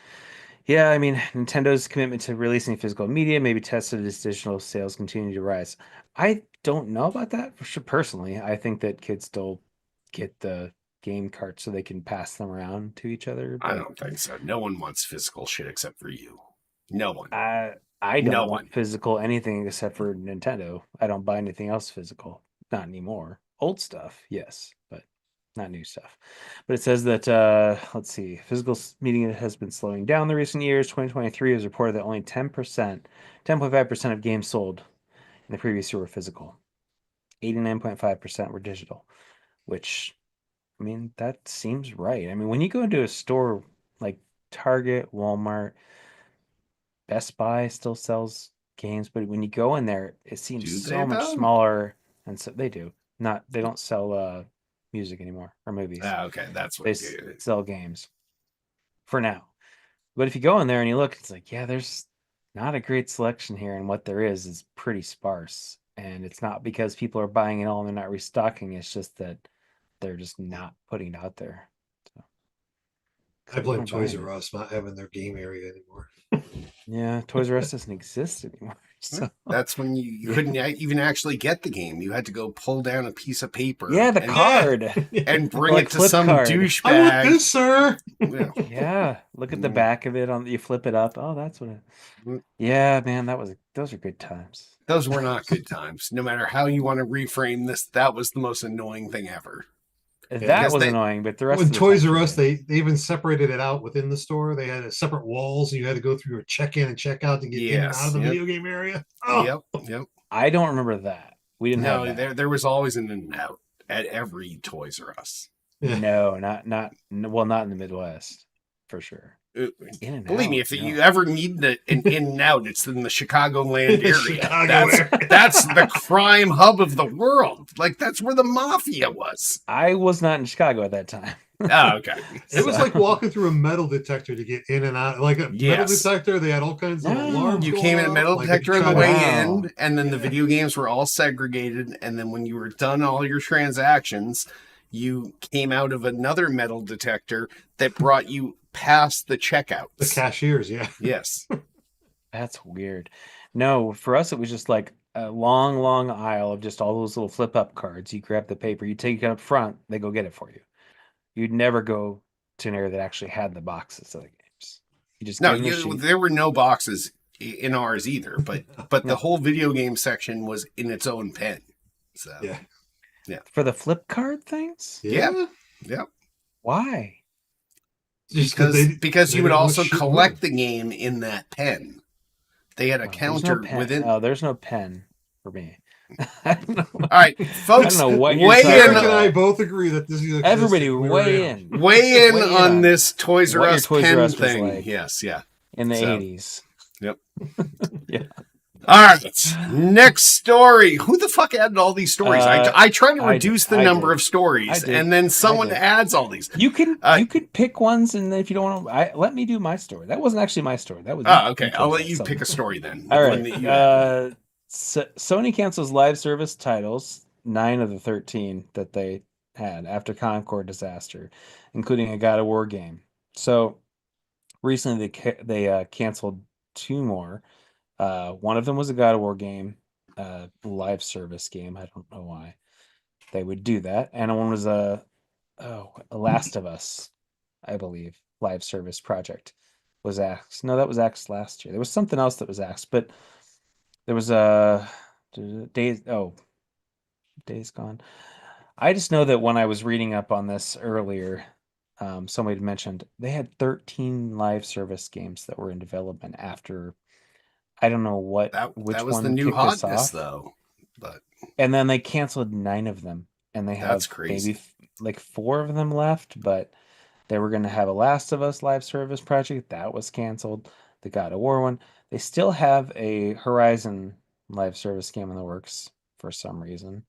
yeah, I mean, Nintendo's commitment to releasing physical media maybe tested as digital sales continue to rise. I don't know about that for sure. Personally, I think that kids still get the game carts so they can pass them around to each other. I don't think so. No one wants physical shit except for you. No one. I don't want physical anything except for Nintendo. I don't buy anything else physical. Not anymore. Old stuff, yes, but not new stuff. But it says that, let's see, physical media has been slowing down in the recent years. 2023 was reported that only 10.5% of games sold in the previous year were physical. 89.5% were digital, which, I mean, that seems right. I mean, when you go into a store like Target, Walmart, Best Buy still sells games, but when you go in there, it seems so much smaller. And so they do. They don't sell music anymore or movies. Okay, that's what they sell games for now. But if you go in there and you look, it's like, yeah, there's not a great selection here, and what there is pretty sparse. And it's not because people are buying it all and they're not restocking. It's just that they're just not putting it out there. So, I blame Toys R Us not having their game area anymore. Yeah, Toys R Us doesn't exist anymore. So that's when you couldn't even actually get the game. You had to go pull down a piece of paper. Yeah, the card. And bring it to some douchebag. I want this, sir. Yeah, look at the back of it. You flip it up. Oh, that's what it... Yeah, man, those are good times. Those were not good times. No matter how you want to reframe this, that was the most annoying thing ever. That was annoying, but the rest when of the Toys R Us, they even separated it out within the store. They had separate walls, and you had to go through your check-in and check-out to get in and out of the video game area. Oh. Yep. I don't remember that. We didn't have that. There was always an in and out at every Toys R Us. Yeah. No, not in the Midwest, for sure. Believe me, if you ever need an in and out, it's in the Chicagoland area. That's the crime hub of the world. Like, that's where the mafia was. I was not in Chicago at that time. Oh, okay. It was like walking through a metal detector to get in and out. Like a metal detector, they had all kinds of alarms. You came in a metal detector on the way in, and then the video games were all segregated. And then when you were done all your transactions, you came out of another metal detector that brought you past the checkouts. The cashiers, yeah. Yes. That's weird. No, for us, it was just like a long, long aisle of just all those little flip-up cards. You grab the paper, you take it up front, they go get it for you. You'd never go to an area that actually had the boxes of the games. You just there were no boxes in ours either, but the whole video game section was in its own pen. So yeah. For the flip card things? Yeah. Yep. Why? Because you would also collect the game in that pen. They had a counter within. Oh, there's no pen for me. I don't know. All right, folks. I don't know what weigh in. Eric and I both agree that this is everybody weigh in. Weigh in on this Toys R Us pen thing. Like yes, yeah. In the 80s. Yep. Yeah. All right. Next story. Who the fuck added all these stories? I try to reduce the number of stories, and then someone adds all these. You can pick ones, and if you don't want to, let me do my story. That wasn't actually my story. That was okay. I'll let you pick a story then. All right. Sony cancels live service titles, 9 of the 13 that they had after Concord disaster, including a God of War game. So recently they canceled 2 more. One of them was a God of War game, live service game. I don't know why they would do that. And one was a Last of Us, I believe, live service project was axed. No, that was axed last year. There was something else that was axed, but there was Days Gone. I just know that when I was reading up on this earlier, somebody had mentioned they had 13 live service games that were in development after. I don't know which that was one the new hotness off. though, but and then they canceled 9 of them, and they have maybe like 4 of them left. But they were going to have a Last of Us live service project that was canceled. The God of War one. They still have a Horizon live service game in the works for some reason,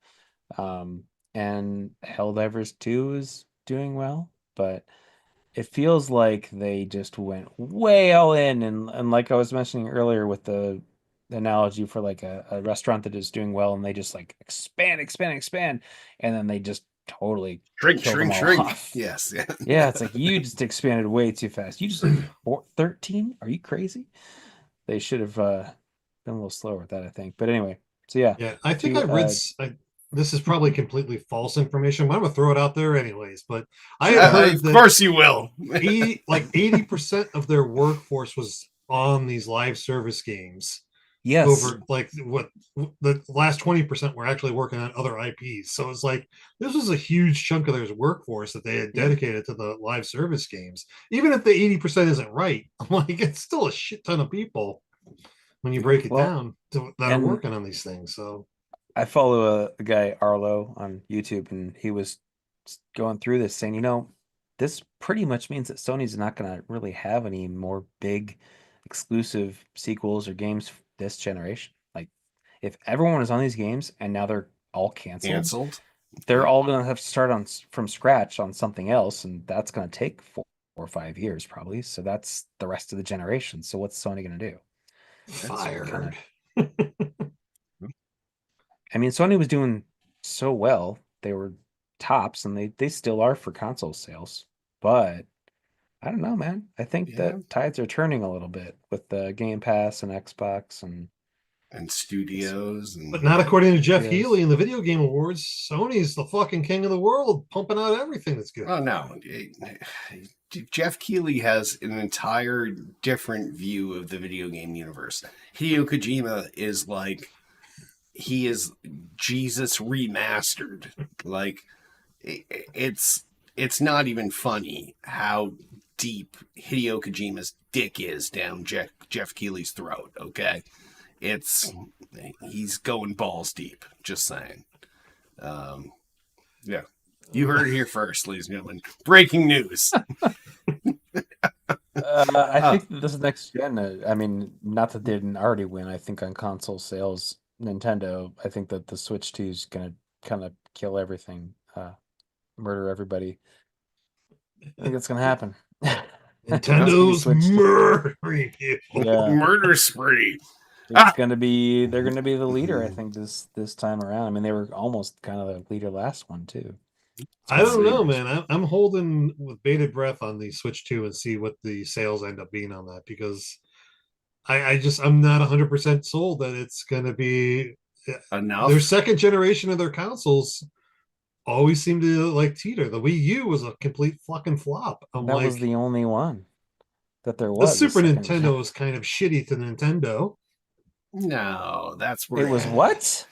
and Helldivers 2 is doing well, but it feels like they just went way all in, and like I was mentioning earlier with the analogy for like a restaurant that is doing well, and they just like expand, and then they just totally shrink. Off. Yes, yeah. It's like you just expanded way too fast. You just 13? Are you crazy? They should have been a little slower with that, I think. But anyway, so yeah. Yeah, I think I read. This is probably completely false information, but I'm gonna throw it out there anyways. But I have heard that, of course you will. 80% of their workforce was on these live service games. Yes. Over like what the last 20% were actually working on other IPs. So it's like this was a huge chunk of their workforce that they had dedicated to the live service games. Even if the 80% isn't right, I'm like, it's still a shit ton of people when you break it down that are working on these things. So I follow a guy, Arlo, on YouTube, and he was going through this saying, this pretty much means that Sony's not going to really have any more big exclusive sequels or games this generation. Like, if everyone is on these games and now they're all canceled, they're all going to have to start from scratch on something else, and that's going to take 4 or 5 years probably. So that's the rest of the generation. So what's Sony going to do? Fired. I mean, Sony was doing so well. They were tops, and they still are for console sales. But I don't know, man. I think that tides are turning a little bit with the Game Pass and Xbox and studios. But not according to Jeff Healy in the Video Game Awards. Sony's the fucking king of the world, pumping out everything that's good. Oh, no. Jeff Keighley has an entire different view of the video game universe. Hideo Kojima is like, he is Jesus remastered. Like, it's not even funny how deep Hideo Kojima's dick is down Jeff Keighley's throat, okay? He's going balls deep, just saying. Yeah. You heard it here first, ladies and gentlemen. Breaking news. I think that this next gen, I mean, not that they didn't already win, I think on console sales, Nintendo, I think that the Switch 2 is going to kind of kill everything, murder everybody. I think that's going to happen. Nintendo's murdering you. Yeah. Murder spree. It's going to be, they're going to be the leader, I think, this time around. I mean, they were almost kind of the leader last one, too. I don't know, man. I'm holding with bated breath on the Switch 2 and see what the sales end up being on that, because I'm not 100% sold that it's going to be enough. Their second generation of their consoles always seem to like teeter. The Wii U was a complete fucking flop. That was the only one that there was. The Super Nintendo was kind of shitty to Nintendo. No, that's where it was. What?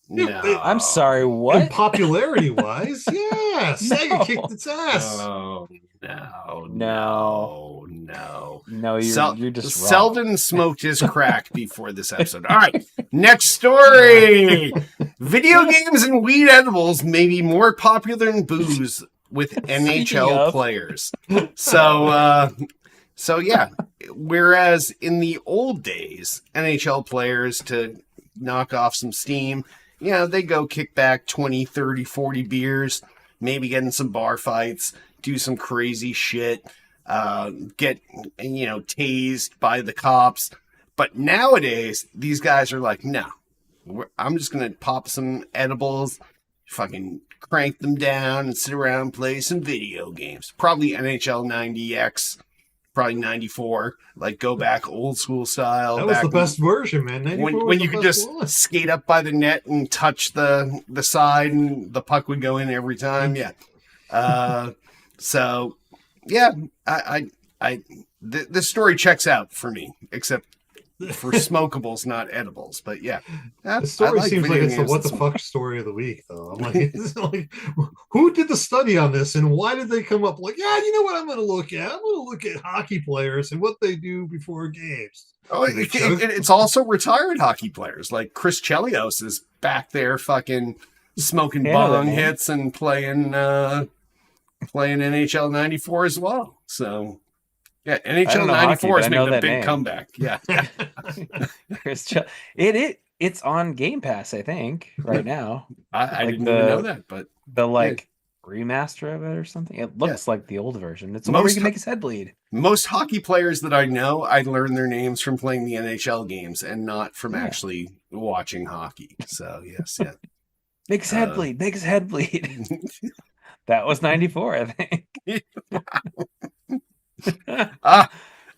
No, I'm sorry. What? In popularity wise, yeah, Sega kicked its ass. No. You're just wrong. Selden smoked his crack before this episode. All right, next story. Video games and weed edibles may be more popular than booze with NHL players. So yeah. Whereas in the old days, NHL players, to knock off some steam, they go kick back 20, 30, 40 beers, maybe get in some bar fights, do some crazy shit, get, tased by the cops. But nowadays, these guys are like, no, I'm just going to pop some edibles, fucking crank them down and sit around and play some video games. Probably NHL 90X. Probably 94, like go back old school style. That was the best version, man. When you could just skate up by the net and touch the side and the puck would go in every time. Yeah. So yeah, the story checks out for me, except for smokables, not edibles. But yeah, the story seems like it's the what the fuck story of the week, though. I'm like, who did the study on this, and why did they come up like, yeah, you know what I'm going to look at? I'm going to look at hockey players and what they do before games. Oh, it's also retired hockey players, like Chris Chelios is back there, fucking smoking bong hits and playing NHL '94 as well. So. Yeah, NHL '94 is making a big comeback. Yeah, it's on Game Pass, I think, right now. I didn't even know that, but the remaster of it or something. It looks like the old version. It's the one where you can make his head bleed. Most hockey players that I know, I learned their names from playing the NHL games and not from actually watching hockey. So yes, yeah. Make his head bleed. Make his head bleed. That was '94, I think. All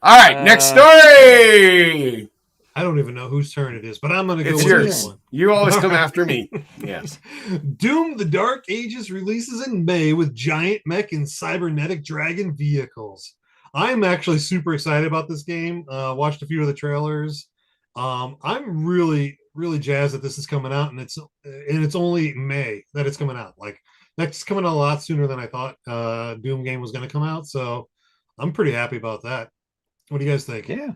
right, next story. I don't even know whose turn it is, but I'm going to go with yours. This one. You always come after me. Yes. Doom: The Dark Ages releases in May with giant mech and cybernetic dragon vehicles. I'm actually super excited about this game. Watched a few of the trailers. I'm really, really jazzed that this is coming out, and it's only May that it's coming out. Like, that's coming out a lot sooner than I thought Doom game was going to come out. So I'm pretty happy about that. What do you guys think? Yeah.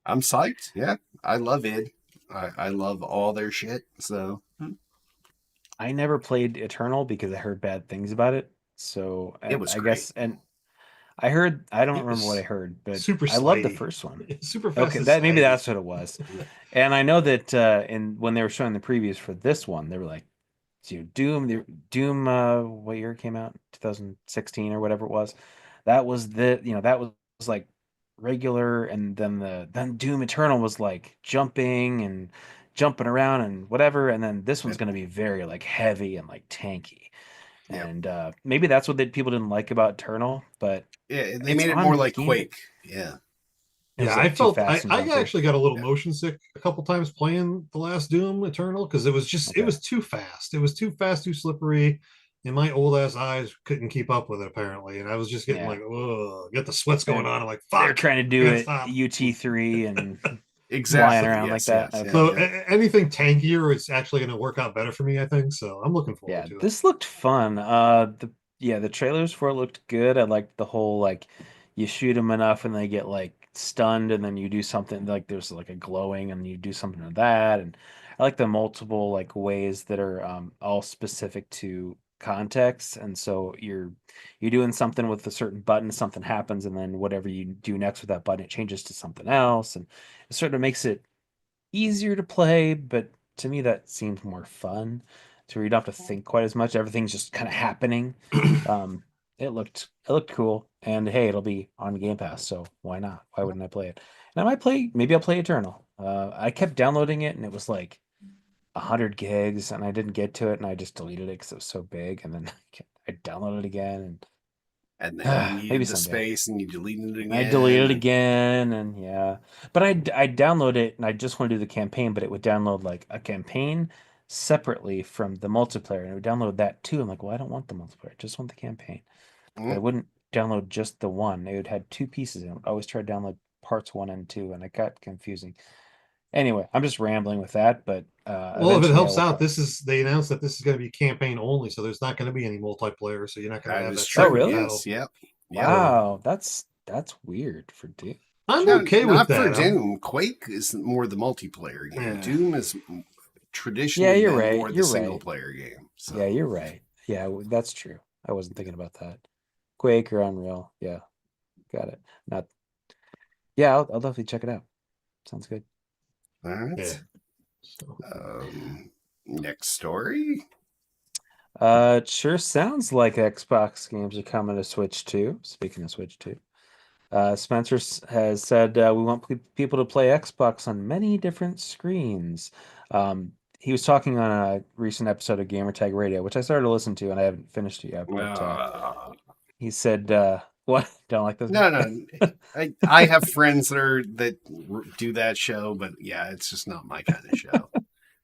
I'm psyched. Yeah. I love id. I love all their shit. So I never played Eternal because I heard bad things about it. So it was I great. guess, and I don't remember what I heard, but I loved the first one. Super fast. Okay, maybe that's what it was. And I know that when they were showing the previews for this one, they were like, Doom, what year it came out? 2016 or whatever it was. That was that was like regular, and then Doom Eternal was like jumping around and whatever, and then this one's going to be very like heavy and like tanky. Yep. And maybe that's what people didn't like about Eternal, but Yeah, they it's made it on more like Game. Quake. Yeah. It was Yeah, I like too felt fast and I jumpy. actually got a little Yeah. motion sick a couple times playing the last Doom Eternal because it was just it Okay. was too fast. It was too fast, too slippery, and my old ass eyes couldn't keep up with it apparently. And I was just getting Yeah. like, oh, get the sweats going They're on. I'm like, they're fuck, trying to I do can't it stop. UT3 and flying Exactly. around like Yes. that. Yes. Yeah. Okay. So Yeah. anything tankier is actually going to work out better for me, I think. So I'm looking forward Yeah, to it. this looked fun. The trailers for it looked good. I liked the whole like you shoot them enough and they get like stunned, and then you do something like there's like a glowing and you do something to that. And I like the multiple like ways that are all specific to context. And so you're doing something with a certain button, something happens, and then whatever you do next with that button, it changes to something else, and it sort of makes it easier to play, but to me that seems more fun. So you don't have to think quite as much. Everything's just kind of happening. Um, it looked cool, and hey, it'll be on Game Pass, so why not? Why wouldn't I play it? And I might play. Maybe I'll play Eternal. I kept downloading it, and it was like 100 gigs, and I didn't get to it, and I just deleted it because it was so big. And then I downloaded it again, And then you and maybe needed the someday. space, and you deleted it And I delete again. it And again, and yeah. But I download it, and I just want to do the campaign, but it would download like a campaign separately from the multiplayer, and it would download that too. I'm like, well, I don't want the multiplayer, I just want the campaign. But it wouldn't download just the one. It would had two pieces in it. I always try to download parts one and two, and it got confusing. Anyway, I'm just rambling with that, but Well, if it eventually I helps will out, probably. they announced that this is going to be campaign only, so there's not going to be any multiplayer. So you're not going to that have is that Oh, true. second really? battle. Yes. Yep. Yep. So Wow, that's weird for Doom. I'm Now, okay with not for that. I'm Doom. Quake is more the multiplayer game. yeah. Doom has Yeah, traditionally you're been right. more the You're single right. player game. Yeah, So you're right. Yeah, that's true. I wasn't thinking about that. Quake or Unreal. Yeah, got it. Not. Yeah, I'll definitely check it out. Sounds good. all Yeah. right. So Next story. It sure sounds like Xbox games are coming to Switch too. Speaking of Switch too, Spencer has said we want people to play Xbox on many different screens. He was talking on a recent episode of Gamertag Radio, which I started to listen to, and I haven't finished it yet. But Uh, he said, "What? Don't like this no, guy?" no. I have friends that do that show, but yeah, it's just not my kind of show.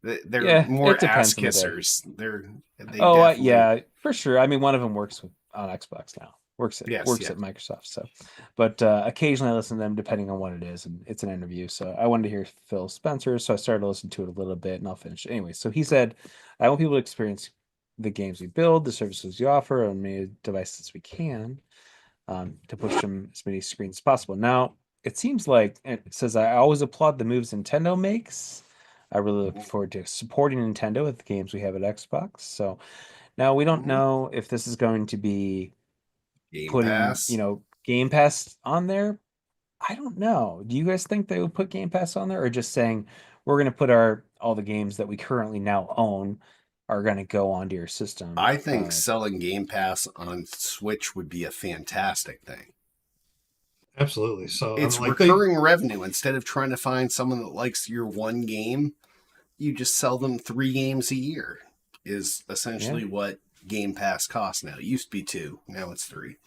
They're Yeah, more it ass depends on the day. kissers. They Oh, definitely yeah, for sure. I mean, one of them works on Xbox now. Works at yes, works yeah. at Microsoft. So, but occasionally I listen to them depending on what it is, and it's an interview. So I wanted to hear Phil Spencer, so I started to listen to it a little bit, and I'll finish it anyway. So he said, "I want people to experience the games we build, the services we offer, on many devices we can, to push them as many screens as possible." Now, it seems like it says, "I always applaud the moves Nintendo makes. I really look forward to supporting Nintendo with the games we have at Xbox." So now we don't Mhm. know if this is going to be Game putting, Pass. Game Pass on there. I don't know. Do you guys think they would put Game Pass on there, or just saying we're going to put our all the games that we currently now own are going to go onto your system? I think selling Game Pass on Switch would be a fantastic thing. Absolutely. So I'm It's like they recurring revenue. Instead of trying to find someone that likes your one game, you just sell them 3 games a year, is Yeah. essentially what Game Pass costs now. It used to be two, now it's three.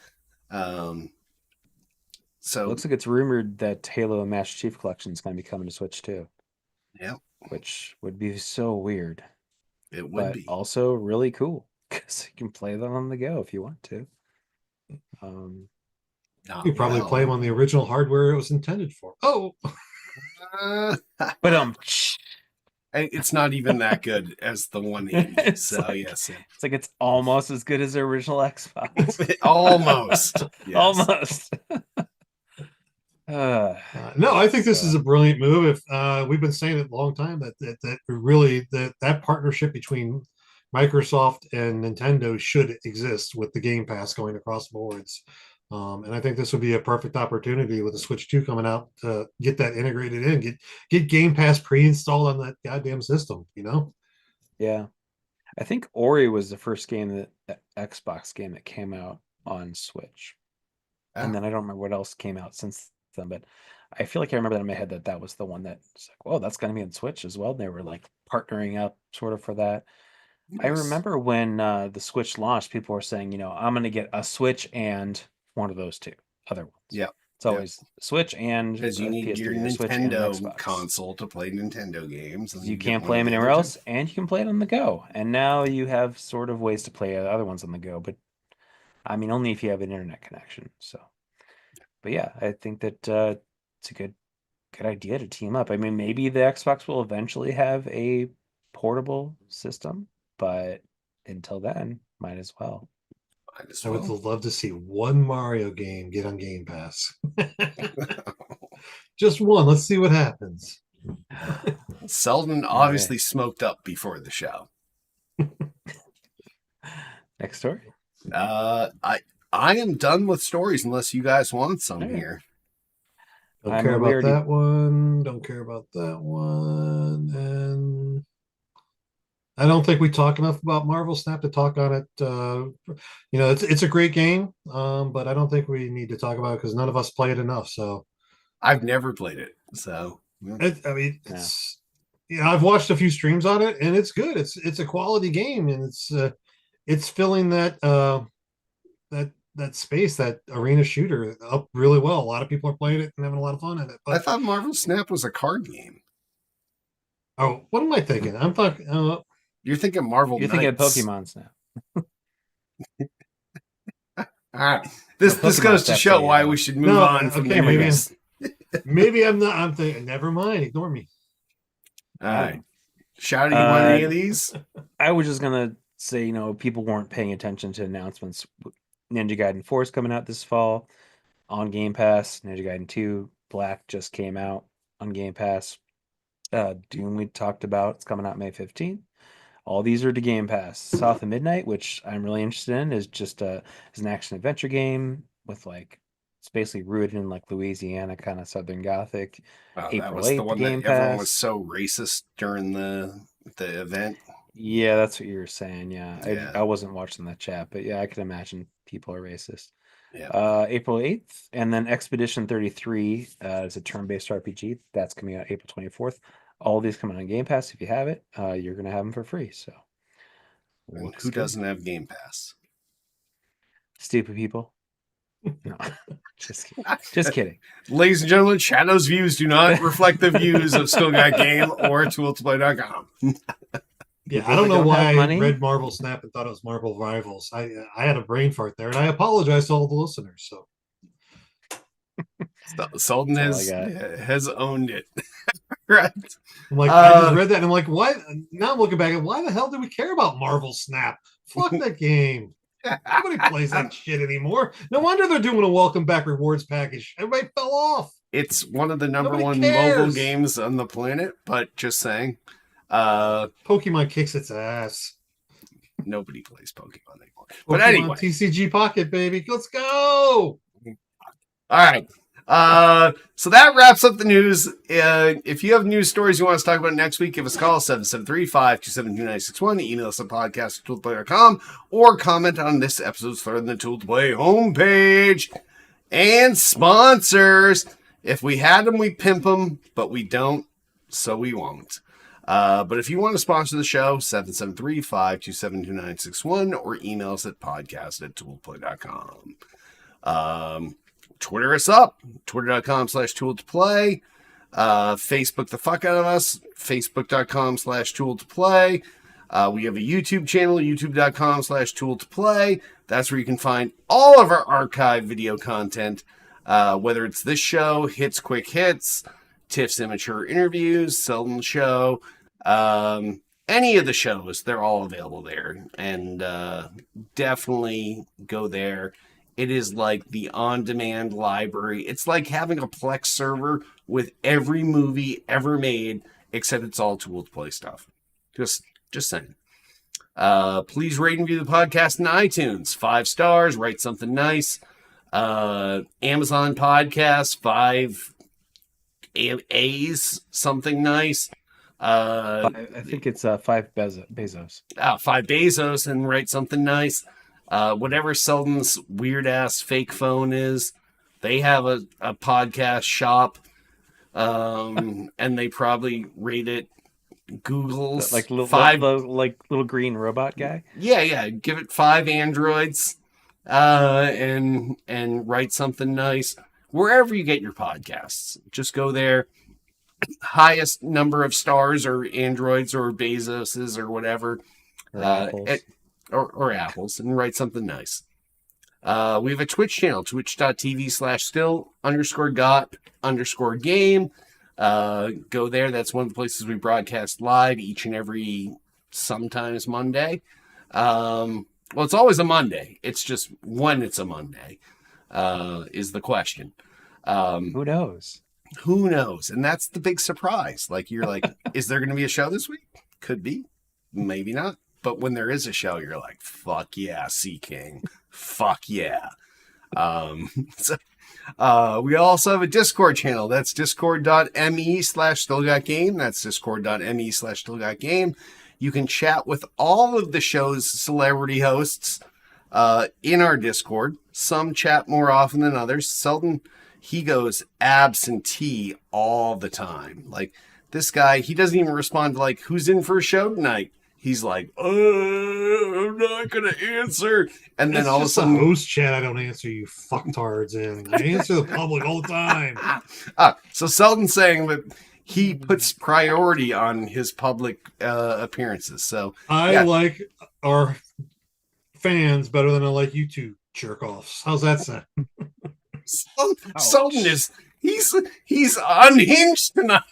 Um, so, Looks like it's rumored that Halo and Master Chief Collection is going to be coming to Switch too, yeah, which would be so weird, it would but be. also really cool because you can play them on the go if you want to. Um, you Not probably play them well. on the original hardware it was intended for. Oh, Uh, but it's not even that good as the 180. it's So, like yes, it's like it's almost as good as the original Xbox. almost. Yes. Almost. Uh, no, I think it's this is a brilliant move. If we've been saying it a long time that really that partnership between Microsoft and Nintendo should exist with the Game Pass going across boards. And I think this would be a perfect opportunity with the Switch 2 coming out to get that integrated in, get Game Pass pre-installed on that goddamn system, you know? yeah. I think Ori was the first game that Xbox game that came out on Switch. And Oh, then I don't remember what else came out since them, but I feel like I remember that in my head that was the one that was like, oh, that's going to be on Switch as well. And they were like partnering up sort of for that. I Nice. remember when the Switch launched, people were saying, I'm going to get a Switch and one of those two other ones. Yeah. It's always Switch and because you need PS3 your or Switch and an Nintendo Xbox console to play Nintendo games. And you can't play them anywhere else, and you can play it on the go. And now you have sort of ways to play other ones on the go, but I mean, only if you have an internet connection. So, but yeah, I think that it's a good idea to team up. I mean, maybe the Xbox will eventually have a portable system, but until then, might as well. I would love to see one Mario game get on Game Pass. Just one. Let's see what happens. Selden obviously smoked up before the show. Next story. I am done with stories unless you guys want some here. Don't care about that one. Don't care about that one. And I don't think we talk enough about Marvel Snap to talk on it. It's a great game, but I don't think we need to talk about it because none of us play it enough. So I've never played it. So I've watched a few streams on it, and it's good. It's a quality game, and it's filling that space, that arena shooter up really well. A lot of people are playing it and having a lot of fun in it. But I thought Marvel Snap was a card game. Oh, what am I thinking? I'm talking. You're thinking Marvel. You're thinking Pokemon Snap. All right. This goes to show why we should move on from the maybe I'm not. I'm thinking. Never mind. Ignore me. All right. Shouty, you want any of these? I was just gonna say, people weren't paying attention to announcements. Ninja Gaiden 4 is coming out this fall on Game Pass. Ninja Gaiden 2 Black just came out on Game Pass. Doom we talked about. It's coming out May 15th. All these are to Game Pass. South of Midnight, which I'm really interested in, is just is an action adventure game with it's basically rooted in Louisiana, kind of Southern Gothic. That was the one that everyone was so racist during the event. Yeah, that's what you were saying. Yeah. I wasn't watching that chat, but yeah, I can imagine people are racist. Yeah. April 8th, and then Expedition 33 is a turn-based RPG. That's coming out April 24th. All these coming on Game Pass. If you have it, you're going to have them for free. So, who doesn't have Game Pass? Stupid people. No, just kidding. Ladies and gentlemen, Shadow's views do not reflect the views of Still Got Game or ToolToPlay.com. Yeah, I don't know why I read Marvel Snap and thought it was Marvel Rivals. I had a brain fart there, and I apologize to all the listeners. So, Selden has owned it. Right. I'm like, I just read that, and I'm like, why? Now I'm looking back at why the hell do we care about Marvel Snap? Fuck that game. Nobody plays that shit anymore. No wonder they're doing a welcome back rewards package. Everybody fell off. It's one of the number one mobile games on the planet, but just saying. Pokemon kicks its ass. Nobody plays Pokemon anymore. But anyway, TCG Pocket, baby. Let's go. All right. So that wraps up the news. If you have news stories you want us to talk about next week, give us a call, 773-527-2961. Email us at podcast@tooltoplay.com or comment on this episode's thread on the Tool to Play homepage. And sponsors. If we had them, we pimp them, but we don't, so we won't. But if you want to sponsor the show, 773-527-2961 or email us at podcast@tooltoplay.com. Twitter us up, twitter.com/tooltoplay. Facebook the fuck out of us, facebook.com/tooltoplay. We have a YouTube channel, youtube.com/tooltoplay. That's where you can find all of our archive video content, whether it's this show, Hits Quick Hits, Tiff's Immature Interviews, Selden Show, any of the shows, they're all available there. And definitely go there. It is like the on-demand library. It's like having a Plex server with every movie ever made, except it's all Tool to Play stuff. Just saying. Please rate and review the podcast in iTunes. 5 stars, write something nice. Amazon Podcast, 5 A's, something nice. I think it's 5 Bezos. 5 Bezos, and write something nice. Whatever Selden's weird ass fake phone is, They have a podcast shop, and they probably rate it Google's like little, 5, like little green robot guy. Yeah, give it 5 androids, and write something nice wherever you get your podcasts. Just go there. Highest number of stars or androids or Bezoses or whatever, or apples, or apples, and write something nice. We have a Twitch channel, twitch.tv/still_got_game. Go there. That's one of the places we broadcast live each and every sometimes Monday. Well, it's always a Monday. It's just when it's a Monday, is the question. Who knows? Who knows? And that's the big surprise. Like, you're like, is there going to be a show this week? Could be. Maybe not. But when there is a show, you're like, fuck yeah, Sea King. Fuck yeah. So, we also have a Discord channel. That's discord.me/stillgotgame. That's discord.me/stillgotgame. You can chat with all of the show's celebrity hosts in our Discord. Some chat more often than others. Selden, he goes absentee all the time. Like, this guy, he doesn't even respond to, like, who's in for a show tonight? He's like, I'm not going to answer. And then all of a sudden, host chat, I don't answer, you fucktards. And I answer the public all the time. So Selden's saying that he puts priority on his public appearances. So I like our fans better than I like you two jerk offs. How's that sound? Selden is he's unhinged tonight.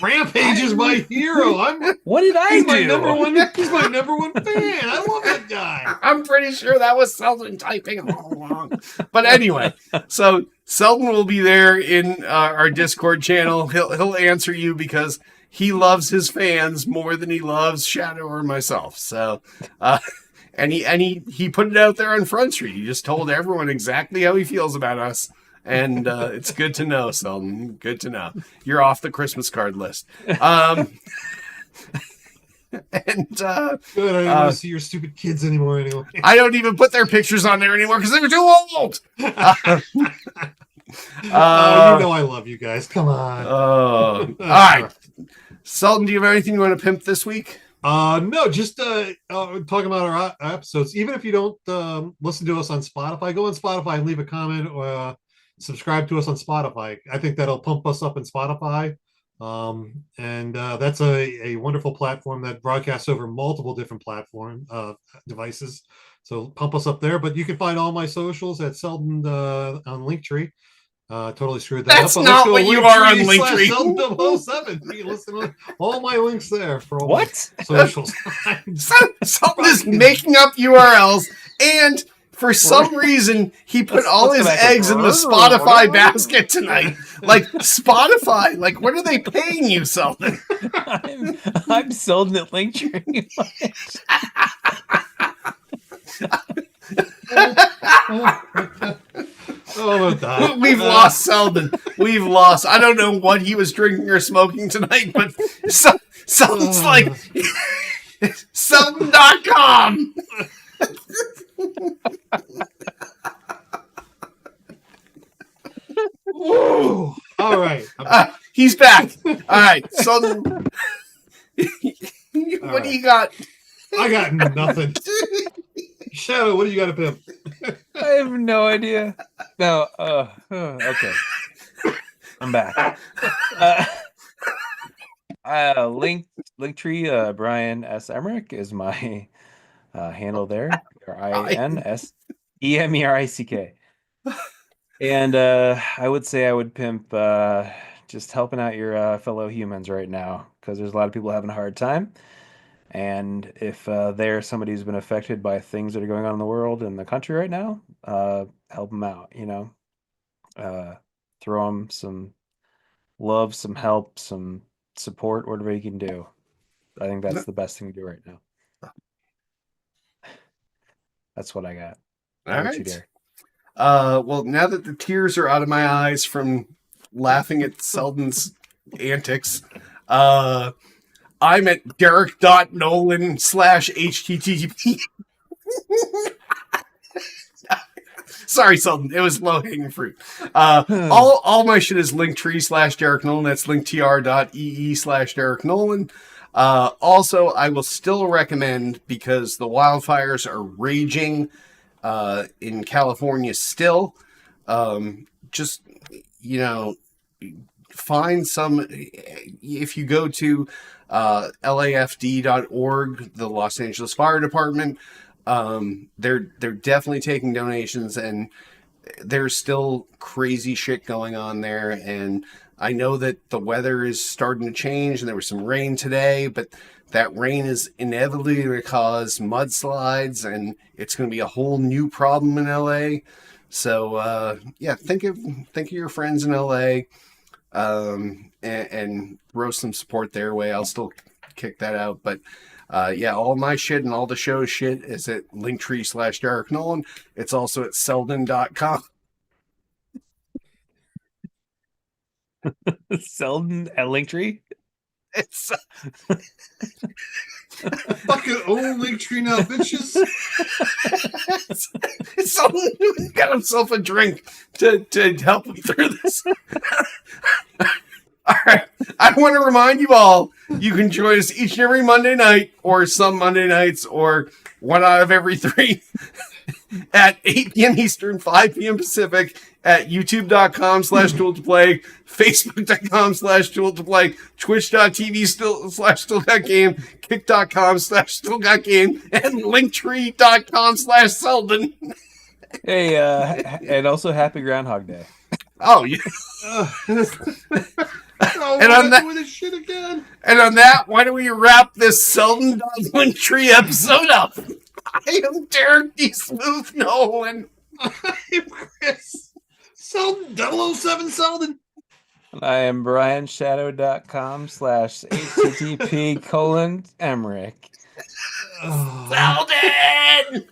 Rampage is my hero. What did I do? He's my number one fan. I love that guy. I'm pretty sure that was Selden typing all along. But anyway, so Selden will be there in our Discord channel. He'll answer you because he loves his fans more than he loves Shadow or myself. So, and he put it out there on Front Street. He just told everyone exactly how he feels about us. And it's good to know, Selden. Good to know. You're off the Christmas card list. Good. I don't want to see your stupid kids anymore anyway. I don't even put their pictures on there anymore because they were too old. You know I love you guys. Come on. All right. Selden, do you have anything you want to pimp this week? No, just talking about our episodes. Even if you don't listen to us on Spotify, go on Spotify and leave a comment or subscribe to us on Spotify. I think that'll pump us up in Spotify. And that's a wonderful platform that broadcasts over multiple different platform devices. So pump us up there. But you can find all my socials at Selden on Linktree. Totally screwed that That's up. That's not what you are on Linktree. Selden007. You can listen to all my links there for all my socials. Selden is making up URLs, and for some reason, he put all his eggs in the Spotify basket tonight. Like, Spotify, like, what are they paying you, Selden? I'm Selden at Linktree. We've lost Selden. We've lost. I don't know what he was drinking or smoking tonight, but Selden's like, Selden.com. Whoa. All right. He's back. All right. Selden, what do you got? I got nothing. Shadow, what do you got to pimp? I have no idea. No. Okay. I'm back. Linktree, Brian S. Emmerich is my handle there. INSEMERICK. And I would say I would pimp just helping out your fellow humans right now, because there's a lot of people having a hard time. And if they're somebody who's been affected by things that are going on in the world and the country right now, help them out, throw them some love, some help, some support, whatever you can do. I think that's the best thing to do right now. That's what I got. All right. Well, now that the tears are out of my eyes from laughing at Selden's antics, I'm at Derek.Nolan/HTTP. Sorry, Selden. It was low hanging fruit. All my shit is Linktree/Derek Nolan. That's linktr.ee/Derek Nolan. Also, I will still recommend, because the wildfires are raging in California still. Just, find some, if you go to LAFD.org, the Los Angeles Fire Department, they're definitely taking donations, and there's still crazy shit going on there. And I know that the weather is starting to change, and there was some rain today, but that rain is inevitably going to cause mudslides, and it's going to be a whole new problem in LA. So think of your friends in LA, and roast some support their way. I'll still kick that out, but all my shit and all the show's shit is at Linktree/Derek Nolan. It's also at Selden.com. Selden at Linktree? It's fucking own Linktree now, bitches. It's Selden who got himself a drink to help him through this. All right. I want to remind you all, you can join us each and every Monday night, or some Monday nights, or one out of every 3 at 8 p.m. Eastern, 5 p.m. Pacific at youtube.com/duel2play, facebook.com/duel2play, twitch.tv/still.game, kick.com/still.game, and linktree.com/Selden. Hey, and also happy Groundhog Day. Oh, yeah. And on that, this shit again. And on that, why don't we wrap this Selden Linktree episode up? I am Derek D. Smooth Nolan. I'm Chris Selden, 007 Selden. And I am BrianShadow.com/http:/Emmerich. Selden!